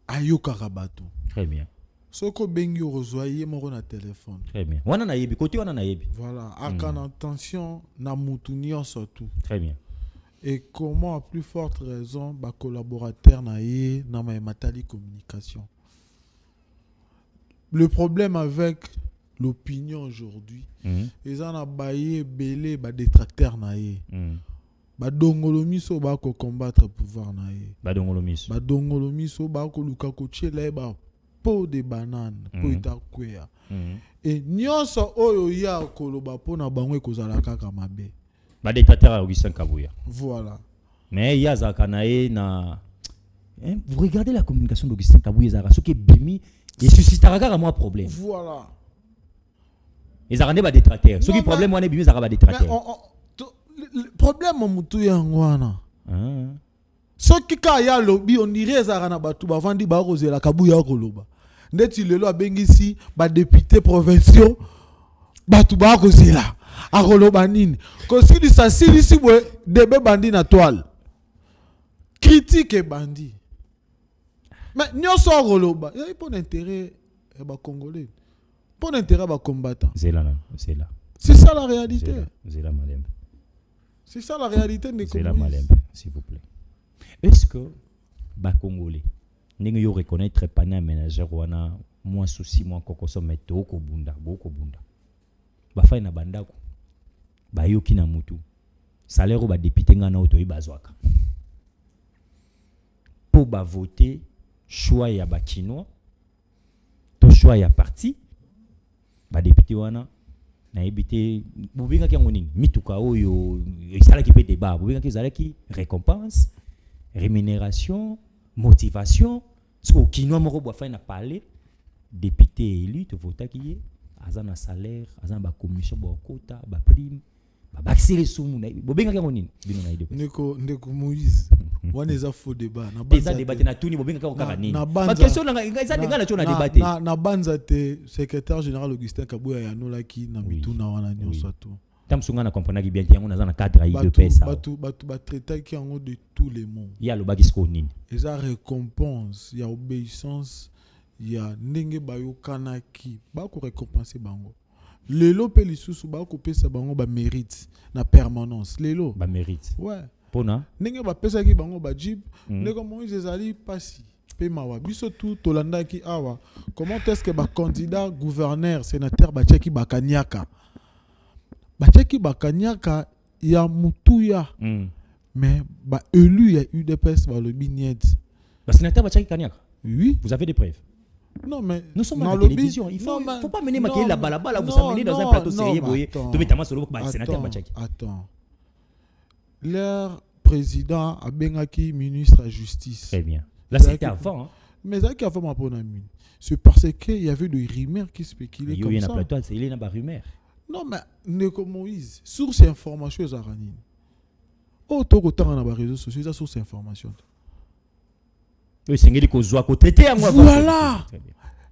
ayoka rabato. Très bien. Soko bengi rezoyer mon téléphone. Très bien. Wana na yebi côté wana na yebi. Voilà, akan attention na mutu nyonso tout. Très bien. Et comment à plus forte raison ba collaborateur na ye na matali communication. Le problème avec l'opinion aujourd'hui, ils en a baillé belé ba détracteur na ye. Ba dongolomiso ba ko combattre pouvoir na ye. Ba dongolomiso. Ba dongolomiso ba ko luka ko chela ba peau de banane po itakwea. Et nyonso oyo ya koloba po na bango ekozala kaka mabe. Ba détracteur Augustin Kabouya. Voilà. Mais il y a zakanae na vous regardez la communication d'Augustin Kabouya zara ce qui bimi et suscitera à moi problème. Voilà. Ils arrêtent ba détracteur. Ce qui problème wana bimi zara ba détracteur. Le problème mutu yangwana. Ce qui kaya lobby on dirait zarana batu ba vandi ba kozela Kabouya koloba. Ndeti lelo abengisi ba député provinciaux batu ba kozela akoloba nini. Kosi di sasili si bwe debe bandi na toile. Critique et bandi. Mais nyonso koloba, il y a pas d'intérêt ba congolais. Pas d'intérêt ba combattant. C'est là. C'est ça la réalité. C'est là madame. C'est ça la réalité des Congolais. C'est là madame, s'il vous plaît. Est-ce que ba congolais n'engue yo reconnaître pas na ménagère wana moins souci moins kokoso meto ko bunda ba fa na bandako ba yoki na mutu salaire ba député ngana auto ibazwaka pour ba voter choix ya ba kinois to choix ya parti ba député wana na ebité bobinga ki ngoni mituka oyo isala ki pe débat bobinga ki zala ki récompense rémunération, motivation. Ce qui nous a fait parler, député élu, tu votes qui est, azan un salaire, azan ba commission, ba quota, ba prime, ba baxer sous mon. Bobenga kangoni, bino na idée. Neko Moïse, on est à faux débat. Déjà débatté na tout ni bobenga kangoni. Ma question na ça débat na tu na débatté. Na banza te secrétaire général Augustin Kabouya ya nola ki na mitu na wana nyonso to. Tamsunga na comprendre ki bien ti yango na na cadre de pesa. Batu traiter ki yango de tous les mots. Il y a le bagi sko nini. Il y a récompense, il y a obéissance, il y a ndenge bayo kanaki, ba ko récompenser bango. Lelo pe lisusu ba ko pesa bango ba mérite na permanence. Lelo ba mérite. Ouais. Pona ndenge ba pesa ki bango ba jib, ndenge Moïse ezali pasi. Pe mawa biso tout tolanda ki awa. Comment est-ce que ba candidat gouverneur sénateur ba tcheki ba kanyaka? Bacheki bakanyaka ya mutuya mais ba élu ya UDPS ba le bignet. Le sénateur Bachaki Kanyaka. Oui, vous avez des preuves. Non mais nous sommes dans la télévision, il faut pas mener maquiller la balabala vous amener dans un plateau sérieux boyé. Tu mets ta main sur le sénateur Bachaki. Attends. Leur président a bengaki ministre à justice. Très bien. Là c'était avant hein. Mais ça qui a fait ma bonne amie. C'est parce que il y avait des rumeurs qui spéculaient comme ça. Il y a un plateau, il y a une rumeur. Non, mais Neko Moïse, source information est Zaranine. Oh, tu as dans les réseaux sociaux, c'est source information. Oui, c'est ce que vous traiter. Voilà.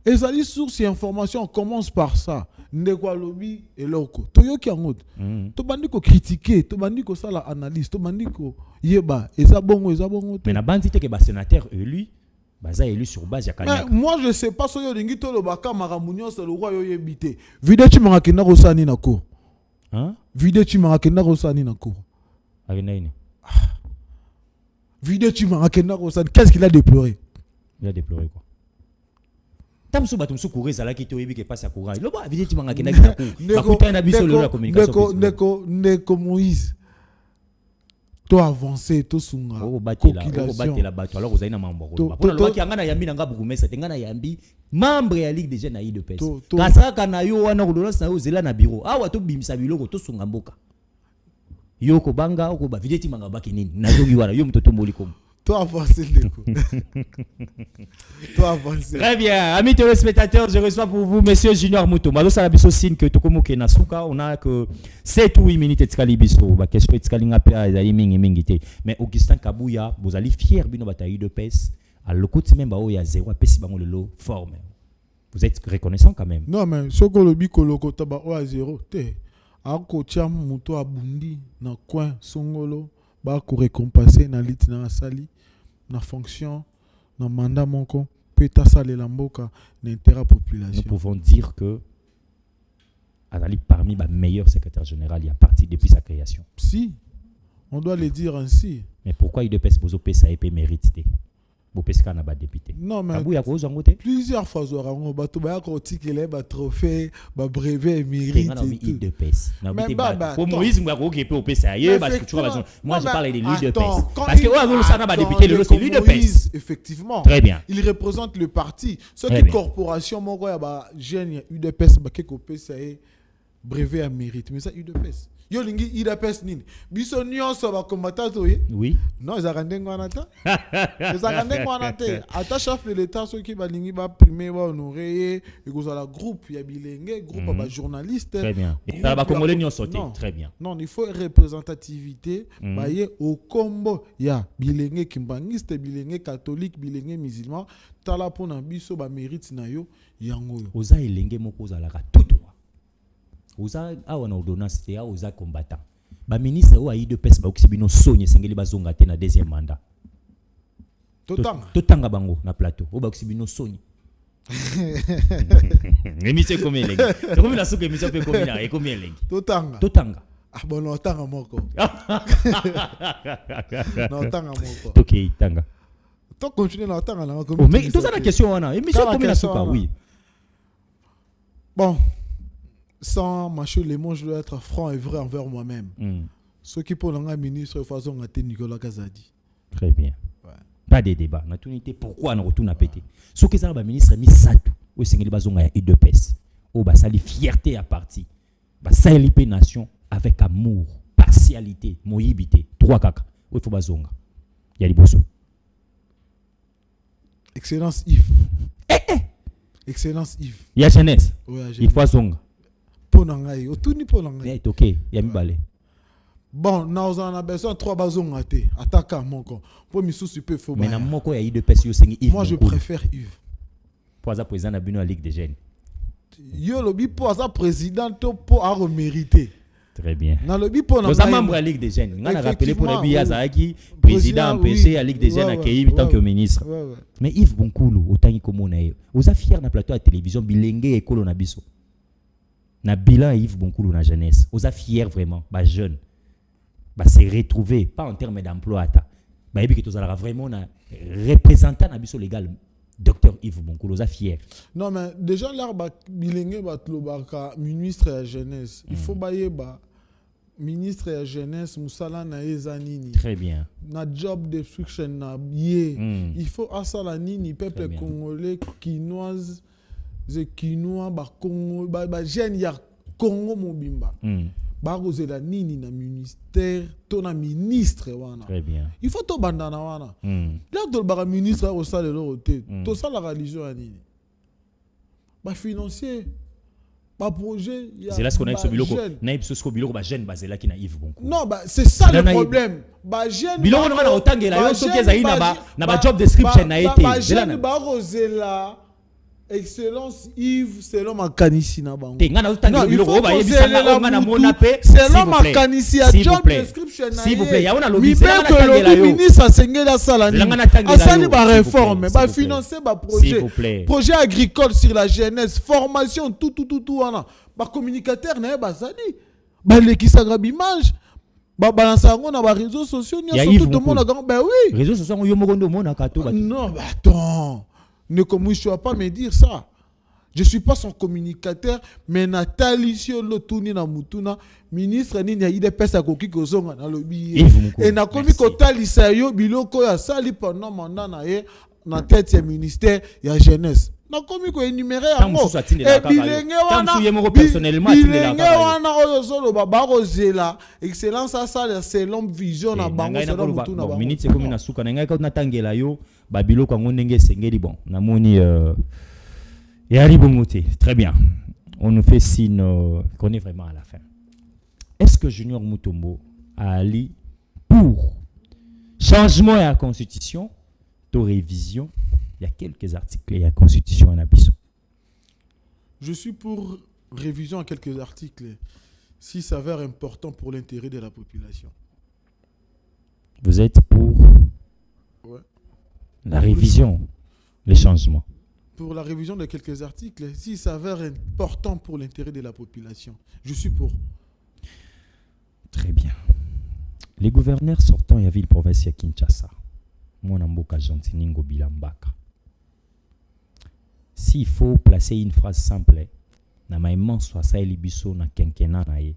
Et ça dit source et information, on commence par ça. Ndekwa lobby et loko. Toyo ki angot. To bandi ko critiquer, to bandi ko ça la analyse, to bandi ko yeba. Et ça bongo. Mais na bandi te que ba sénateur élu, baza élu sur base ya Kanyaka. Mais moi je sais pas so yo lingi to lobaka maramunyo c'est le roi yo yebité. Vide tu manga kenda ko sani na cour. Hein? Vide tu manga kenda ko sani na cour. Agenda ini. Vide tu manga kenda ko sani. Qu'est-ce qu'il a déploré? Il a déploré quoi? Tamso batumso courir ça là qui te yebi que passe à courant. Le ba vide tu manga kenda na cour. Bakuta na biso le la communication. Neko Moïse. To avancer, to sunga. O battre la bateau alors vous avez na mambo. Pour le loi qui ngana yambi na ngabu kumesa tengana yambi membre ya ligue des jeunes na IDPS. Kasa kana yo wana kudolasa na yo zela na bureau. Awa to bimisa biloko to sunga mboka. Yo ko banga ko ba videti manga baki nini. Na zogi wana yo mtoto mboli komo. To avancer Ndeko. To avancer. Très bien, amis téléspectateurs, je reçois pour vous monsieur Junior Muto. Malo sala biso signe que tokomo ke na suka, on a que 7 ou 8 minutes etikali biso. Ba question etikali ngapela ezali mingi te. Mais Augustin Kabouya, vous allez fier bino bataille de pes. À l'okoti même ba o ya 0 pesi bango lelo forme. Vous êtes reconnaissant quand même. Non mais soko lobi koloko taba o ya 0 te. Ako tia muto abundi na coin songolo ba ko récompenser na lit na sali na fonction na mandat monko peut tasale la mboka n'intérêt population. Nous pouvons dire que Azali parmi les meilleurs secrétaires généraux il y a parti depuis sa création. Si on doit le dire ainsi. Mais pourquoi il dépêche bozo pesa épée mérite député. Non mais plusieurs fois on bato ba ko tikele ba trophée ba brevet mérite. Pour Moïse ngako qui peut au pesa parce que tu vois moi je parle de lui de pes parce que ouais ça na ba député le c'est lui de pes. Effectivement. Très bien. Il représente le parti. Ce qui corporation moko ya ba jeune UDPS ba ke ko pesa brevet à mérite mais ça UDPS. Yo lingi IDPS nini biso nyonso ba combattant toye oui non ezakandengwa nata ezakandengwa nata ata chef de l'état ceux qui ba lingi ba primer ba honorer et ko la groupe ya bilenge groupe ba journaliste très bien et ba congolais nyonso te très bien non il faut représentativité ba ye au combo ya bilenge kimbangiste bilenge catholique bilenge musulman tala pona biso ba mérite na yo yango oza elenge moko za ka tout oza awa na ordonnance te oza combattant ba ministre o ayi de pes ba okisibino sonye sengeli bazonga te na deuxième mandat totanga bango na plateau o ba okisibino sonye émission combien lengi comme la souka émission pe combien et combien lengi totanga ah bon no tanga moko no tanga moko OK tanga to continuer na tanga na comme mais tout ça la question wana émission combien la souka oui bon. Sans macho les mots, je dois être franc et vrai envers moi-même. Ce qui pour l'un ministre de façon a Nicolas Kazadi. Très bien. Ouais. Pas de débat. Na tunité pourquoi on retourne à péter. Ce que ça va ministre mis satou au Sénégal bazonga ya IDPS. O ba sali fierté à parti. Ba sali nation avec amour, partialité, moyibité, trois kaka. O faut bazonga. Ya liboso. Excellence Yves. Excellence Yves. Ya jeunesse. Il faut zonga. Ponangai, otuni ponangai. OK, ya mibale. Bon, nous on a besoin trois bazons até. Attaquant moko. Pour misusu peut faut. Mais na moko ya IDPS yo sengi Yves. Moi je préfère Yves. Pour ça président na bino la Ligue des jeunes. Yo lobi pour ça président to pour a remériter. Très bien. Na lobi pour na. Vous êtes membre de la Ligue des jeunes. On a rappelé pour la Bia Zaki président PC à Ligue des jeunes accueilli tant que ministre. Mais Yves Bonkoulou autant qu'il comme on a. Vous êtes fier na plateau à télévision bilenge ekolo na biso. Na bilan Yves Bonkoulou na jeunesse. Vous êtes fiers vraiment, bah jeune. Bah c'est retrouvé pas en termes d'emploi ta. Bah ebi que tu as vraiment na représentant na biso légal docteur Yves Bonkoulou, vous êtes fiers. Non mais déjà là ba bilenge ba tlobaka ministre de la jeunesse. Il faut bailler ba ministre de la jeunesse musala na ezanini. Très bien. Na job description na bié. Il faut asala nini peuple congolais quinoise Kinois ba Congo ba jeune ya Congo mobimba ba kozela nini na ministère to na ministre wana. Très bien. Il faut to bandana wana là to ba ministre au sale le roté to ça la religion ya nini ba financier ba projet ya c'est là ce qu'on a sur biloko na ipso sko biloko ba jeune bazela ki na Yves Bonkoulou. Non bah c'est ça le problème ba jeune biloko na otangela yo to keza ina ba job description na été ba jeune ba kozela Excellence Yves, c'est l'homme à Kanissi na bango. Non, il faut poser la c'est l'homme à Kanissi à job description. S'il vous plaît, il y a un lobby. Mais que le ministre a sengé la salani. A sali ba réforme, ba financer ba projet. Projet agricole sur la jeunesse, formation, tout wana. Ba communicateur na ba sali. Ba lekisa grabimage. Ba balancer ngo na ba réseaux sociaux, tout le monde a grand ben oui. Réseaux sociaux yo mokondo mona kato ba. Non, bah attends. Ne commence pas me dire ça. Je suis pas son communicateur, mais Nathalie Siolo Touni na Mutuna, ministre ni na ide pesa koki kozonga na lobi. Et na komi kotali sayo biloko ya sali pendant mandat na ye na tête ya ministère ya jeunesse. Na komi ko énumérer yango. Et bilenge wana oyo solo baba rozela excellence ça c'est l'homme vision na bango c'est l'homme Mutuna bango. Ministre komi na suka na ngai ka na tangela yo babilo kwa ngondenge sengeli bon namoni et Ali Bongote, très bien. On nous fait signe qu'on est vraiment à la fin. Est-ce que Junior Mutombo a allé pour changement à la Constitution, de révision? Il y a quelques articles et la Constitution en abysso. Je suis pour révision à quelques articles si ça s'avère important pour l'intérêt de la population. Vous êtes pour la révision, les changements? Pour la révision de quelques articles, s'il s'avère important pour l'intérêt de la population. Je suis pour. Très bien. Les gouverneurs sortants ya ville province ya Kinshasa. Mon amboka Jantiningo Bilambaka. S'il faut placer une phrase simple, na maïman soit ça elibiso na kenkena na ye.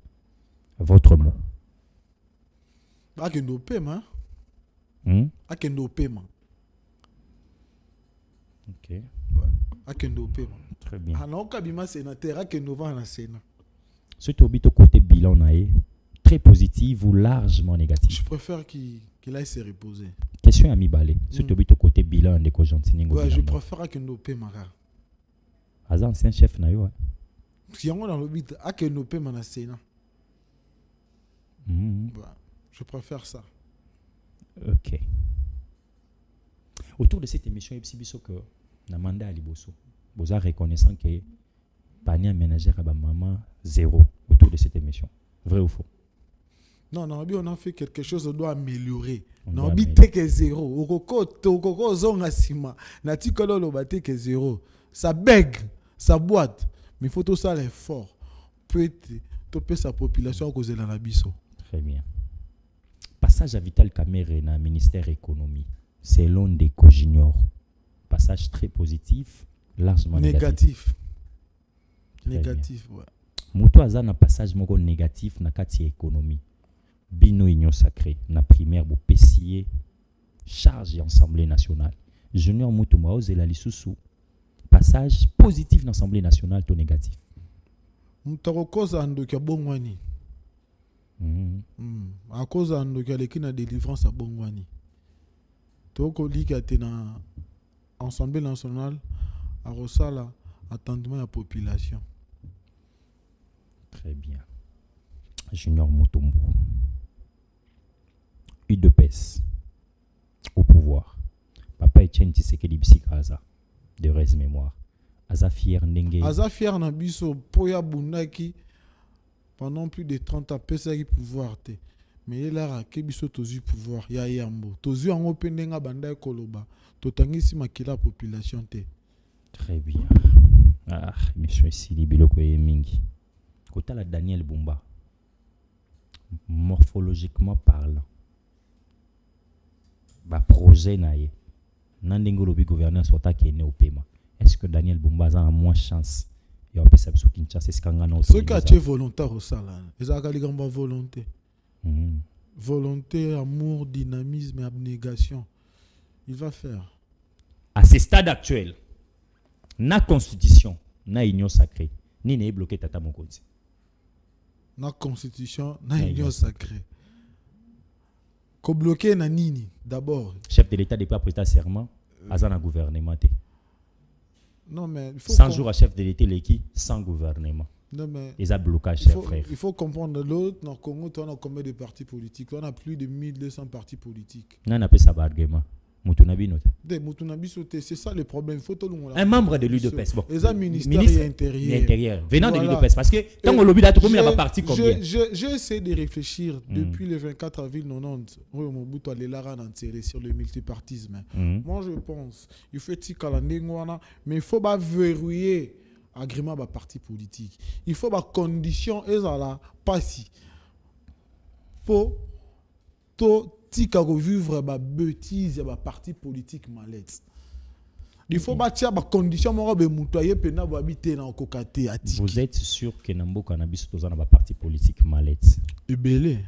Votre mot. Akendo paiement. Akendo paiement. OK. Très bien. Ce tobito côté bilan très positif ou largement négatif. Je préfère qu'il aille se reposer. Question à mi balé. Ce tobito côté bilan de ko Jantiningo. Ouais, je préfère Akendo Pemara. Azan c'est un chef na yo. Si on dans le bit Akendo Pemana Sena. Je préfère ça. OK. Autour de cette émission Epsibiso que na mandat à Liboso, vous avez reconnaissant que panier ménagère à maman zéro autour de cette émission. Vrai ou faux? Non, on a fait quelque chose, on doit améliorer. Non, on dit que zéro. Okoko zonga sima. Nati kolo lo bate que zéro. Ça bègue, ça boite. Mais il faut tout ça l'effort. Peut-être topper sa population à cause de la biso. Très bien. Passage à Vital Kamere dans le ministère de l'économie. C'est l'un des co-juniors. Passage très positif, largement négatif. Négatif, ouais. Mouto aza na passage moko négatif na kati économie. Bino union sacrée na primaire bo PCA charge et assemblée nationale. Junior Mouto Maoz et la lisusu passage positif dans l'assemblée nationale to négatif. Mouto koza ndoki bongwani. A cause ndoki leki na délivrance à bongwani. Toko lika tena Assemblée nationale à Rosala, attendement à la population. Très bien. Junior Mutombo. UDPS au pouvoir. Papa Etienne Tshisekedi Bisika Aza. De reste mémoire. Aza fier ndenge. Aza fier na biso poya bundaki pendant plus de 30 ans pesa ki pouvoir te. Mais il a ke biso tozu pouvoir ya yambo. Tozu ango pendenga banda koloba. Totangisi makila population te. Très bien. Ah, mission ici biloko mingi. Kota la Daniel Bumba. Morphologiquement parlant. Ba projet naie. Nandingo lobi gouverneur sota qui est né au paiement. Est-ce que Daniel Bumba a moins chance? Il y a peut-être ça Kinshasa skangana. Ce qui est volontaire au sala. Les akaligamba volonté. Volonté, amour, dynamisme et abnégation. Il va faire. À ce stade actuel, na constitution, na union sacrée, ni n'est bloqué tata mokonzi. Na constitution, na union sacrée. Ko bloqué na nini d'abord. Chef de l'État depuis après serment, azana gouvernement. Non mais il faut 100 jours à chef de l'État l'équipe sans gouvernement. Non mais ils a blocage cher frère. Il faut comprendre l'autre dans le Congo, on a combien de partis politiques? On a plus de 1200 partis politiques. Non, on appelle ça argument. C'est ça le problème. Il faut tout le monde. Un membre de l'UDPS. Bon. Les ministère intérieur. Venant de l'UDPS. Parce que tant qu'on lobby là, il y a parti combien? J'ai essayé de réfléchir depuis le 24 avril 90. Mobutu allait là sur le multipartisme. Moi, je pense il faut petit calendrier, mais il faut pas verrouiller agrément ba parti politique. Il faut ba condition ezala pas si. Pour to tika vivre ba bêtise ba parti politique malette. Il faut bâtir ba condition mo be mutoyer pena bo habiter na kokate atiki. Vous êtes sûr que nambo cannabis tozana ba parti politique malette? Ebele.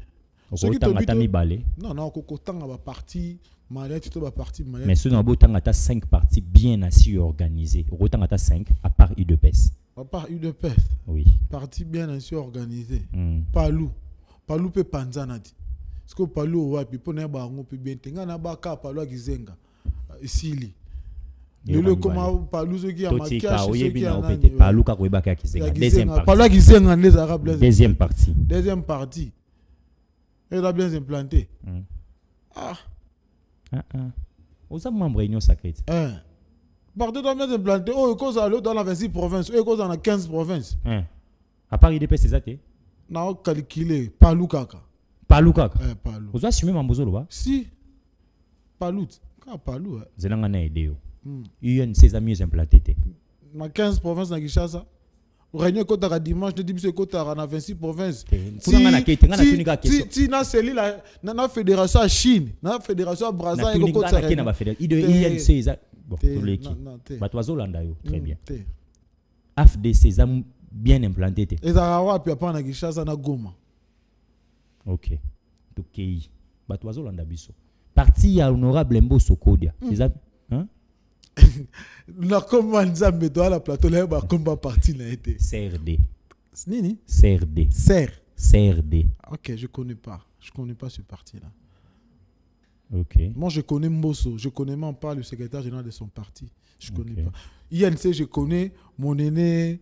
Ce qui tami balé. Non, kokotanga ba parti malette to ba parti malette. Mais ce nambo tanga ta 5 partis bien assis organisés. Rotanga ta 5 à part UDPS. À part UDPS. Oui. Parti bien assis organisé. Palou pe panzanati. Parce que Palou wapi pona ba ngo pe bien tenga na ba ka Palou akizenga. Sili. Le comment Palou ce qui a marqué ce qui a Palou ka koyeba ka kizenga. Deuxième partie. Palou akizenga les arabes. Deuxième partie. Deuxième partie. Elle a bien implanté. Aux membres réunion sacrée. Parti doit bien implanté. Oh, cause à l'autre dans la 26 provinces. Et cause dans la 15 provinces. À part IDP c'est ça té. Na calculé Palou kaka. Palou kaka. Palou. Vous assumez Mambozo là? Si. Palou. Ka Palou. Zelanga na aidé yo. UN ses amis implanté té. Na 15 provinces na Kinshasa. Réunion kota dimanche, ne dit que kota na 26 provinces. Si na cellule na fédération à Chine, na fédération à Brazza et kota ça. UN ses bon, très bien. AFD ses amis bien implanté té. Et Zarawa puis après na Kinshasa na Goma. OK. Tokei. Batwazo landa biso. Parti ya honorable Mboso Kodia. Hein? Na comment nzambe doit la plateau là ba combat parti na été. CRD. Nini? CRD. CRD. OK, je connais pas ce parti là. OK. Moi je connais Mboso, je connais même pas le secrétaire général de son parti. Je connais pas. INC je connais mon aîné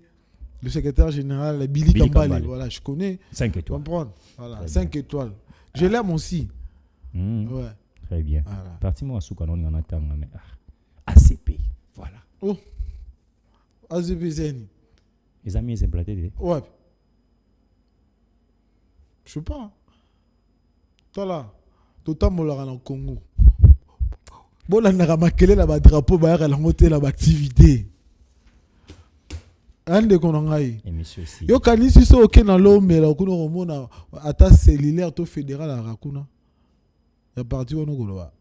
le secrétaire général Billy Kambale. Voilà, je connais. 5 étoiles. Comprendre. Voilà, 5 étoiles. Je l'aime aussi. Ouais. Très bien. Voilà. Parti moi sous canon on attend mais ACP. Voilà. Oh. ACP Zeni. Les amis ils implanté. Ouais. Je sais pas. Toi là, tout molara na Congo. Bon là na makele la drapeau ba la montée la activité. Ande konangai. Et monsieur aussi. Yo kanisi so ok na lo mais la kuno mona ata cellulaire to fédéral la rakuna. Ya parti wono koloba.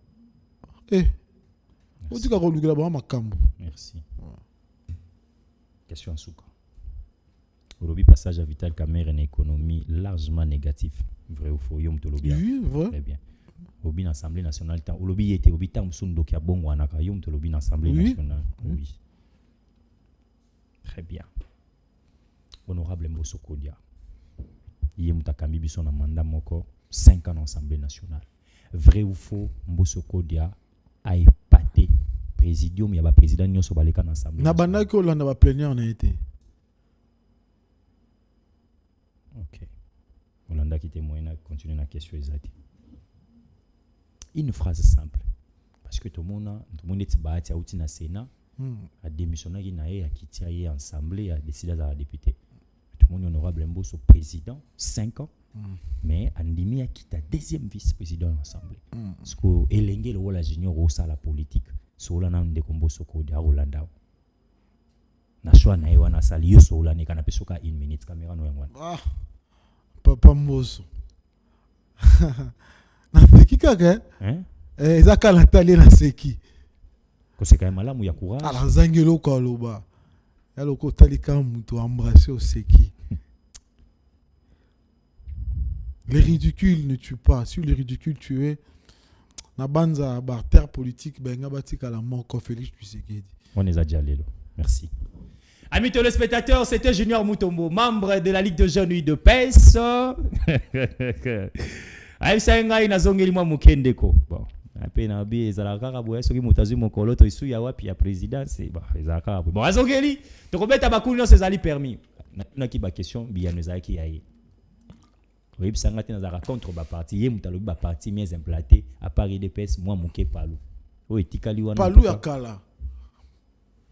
Merci. Question Souka. Aujourd'hui, passage à Vital Kamer, une économie largement négative. Vrai ou faux? Oui, vrai. Très bien. Aujourd'hui, l'Assemblée nationale, aujourd'hui, était aujourd'hui, tant que qui a bon ou anaka, yom to lobby l'Assemblée nationale. Oui. Très bien. Honorable Mboso Kodia. Yem takambi biso na mandat moko 5 ans dans l'Assemblée nationale. Vrai ou faux? Mboso Kodia a épaté présidium, il y a pas président nyonso baleka na assemblée. Na banda ko landa ba plénière na été. OK. Olanda qui témoigne na continuer na question ezati. Une phrase simple. Parce que tout le monde est bâti outi na Sénat, a démissionné na a quitté à assemblée, a décidé à député. Tout le monde honorable Mboso président 5 ans. Mais Andimi a quitté deuxième vice-président de l'Assemblée. Parce que Elenge le rôle junior au la politique, sur la nande de Mboso Kodia Rolanda. Na choix na ewana sali yo sur la ne kana pesoka 1 minute caméra no yangwana. Ah. Papa Mboso. Na fiki kaka hein? Ezaka la tali na seki. Ko se kay malamu ya courage. Ala zangelo ko loba. Ya loko tali ka mutu embrasser au seki. Les ridicules ne tuent pas. Si les ridicules tuaient, na banza barter politique, ben ngabatika la mort ko Félix Tshisekedi. On les a déjà allés là. Merci. Amis téléspectateurs, c'était Junior Mutombo, membre de la Ligue de jeunes UDPS. Aïssa ngai na zongeli mwa mukendeko. Bon, ape na bi ezalaka ka boya soki mutazu mokolo to isu ya wapi ya président, c'est bon, ezalaka. Bon, azongeli, to kobeta bakulu no sezali permis. Na ki ba question biya nezaki yaye. Oui, ça n'a pas contre ba parti, yé mutalobi ba parti mais implanté à Paris DPS moi muke palo. Oui, tikali wana. Palou ya kala.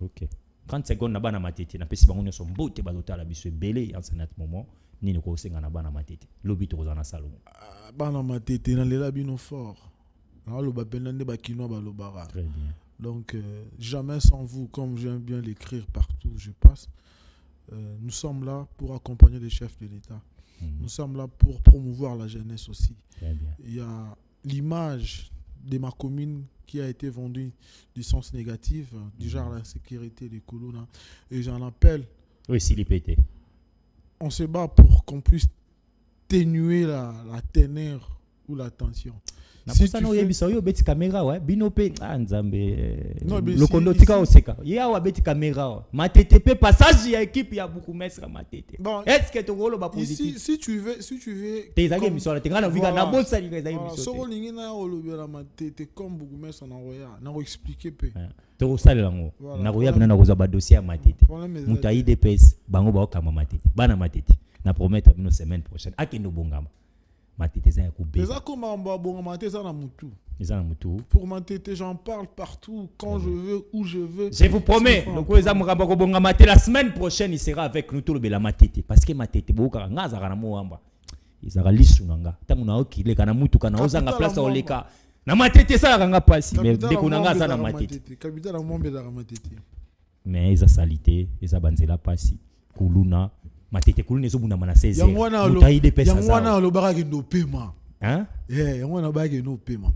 OK. 30 secondes na bana matete na pesi bango nyonso mbote bazotala biso belé en ce moment nini ko senga na bana matete. Lobi to kozana salon. Bana matete na lela bino fort. Na lo ba benande ba kino ba lo bara. Très bien. Donc jamais sans vous, comme j'aime bien l'écrire partout où je passe. Nous sommes là pour accompagner les chefs de l'État. Nous sommes là pour promouvoir la jeunesse aussi. Très bien. Il y a l'image de ma commune qui a été vendue du sens négatif, du genre l'insécurité des colons. Et j'en appelle. Oui, s'il est pété. On se bat pour qu'on puisse ténuer la ténère ou la tension. Si tu fais... beti caméra ouais binope nzambe le kondo tika oseka ya wa beti caméra matete pe passage ya équipe ya beaucoup mesra matete est-ce que to rolo ba positif si tu veux tes zaki mission la tenga na vika na bossa ni zaki mission so lingi na olobela matete comme beaucoup mesra na roya na ko expliquer pe to sala lango na roya bina na koza ba dossier ya matete mutai DPS bango ba okama matete bana matete na promettre bino semaine prochaine akendo bongama matete za yakubé les akoma bonga matete za na mutu Ils ont un pour matete j'en parle partout quand je veux où je veux. Je vous promets donc les amuramba ko bonga matete la semaine prochaine il sera avec nous tout le bela matete parce que matete boka ngaza kana moamba izaka lisunanga tangu na okile kana mutu kana ozanga place oleka na matete ça kanga pasi mais deko nanga za na matete capitale na mombe za matete mais isa salité isa banzela pasi kuluna matete kuluna ezobuna mana 16 mutayi de pesa yango wana lobaka ke no paiement hein yango wana ba ke no paiement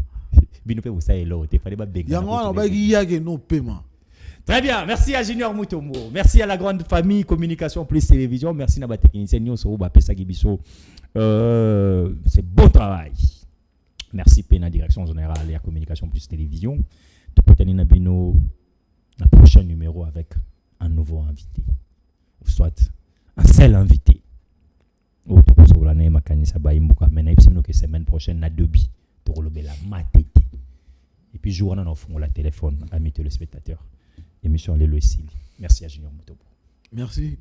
bino pe vous savez là te fallait pas benga yango wana ba ki ya ke no paiement. Très bien, merci à Junior Mutombo, merci à la grande famille Communication Plus Télévision, merci à la technicien Nyonso Bapesa Gibiso. C'est beau travail. Merci Pena Direction Générale et à Communication Plus Télévision. Tu peux tenir un prochain numéro avec un nouveau invité. Ou soit un seul invité. Ou tu peux sur l'année Makanisa Baimbuka. Mais la semaine prochaine, na debi. Tu peux la matete. Et puis, je vous en la téléphone, amis téléspectateurs. Émission Lélo et Sili. Merci à Junior Mutombo. Merci.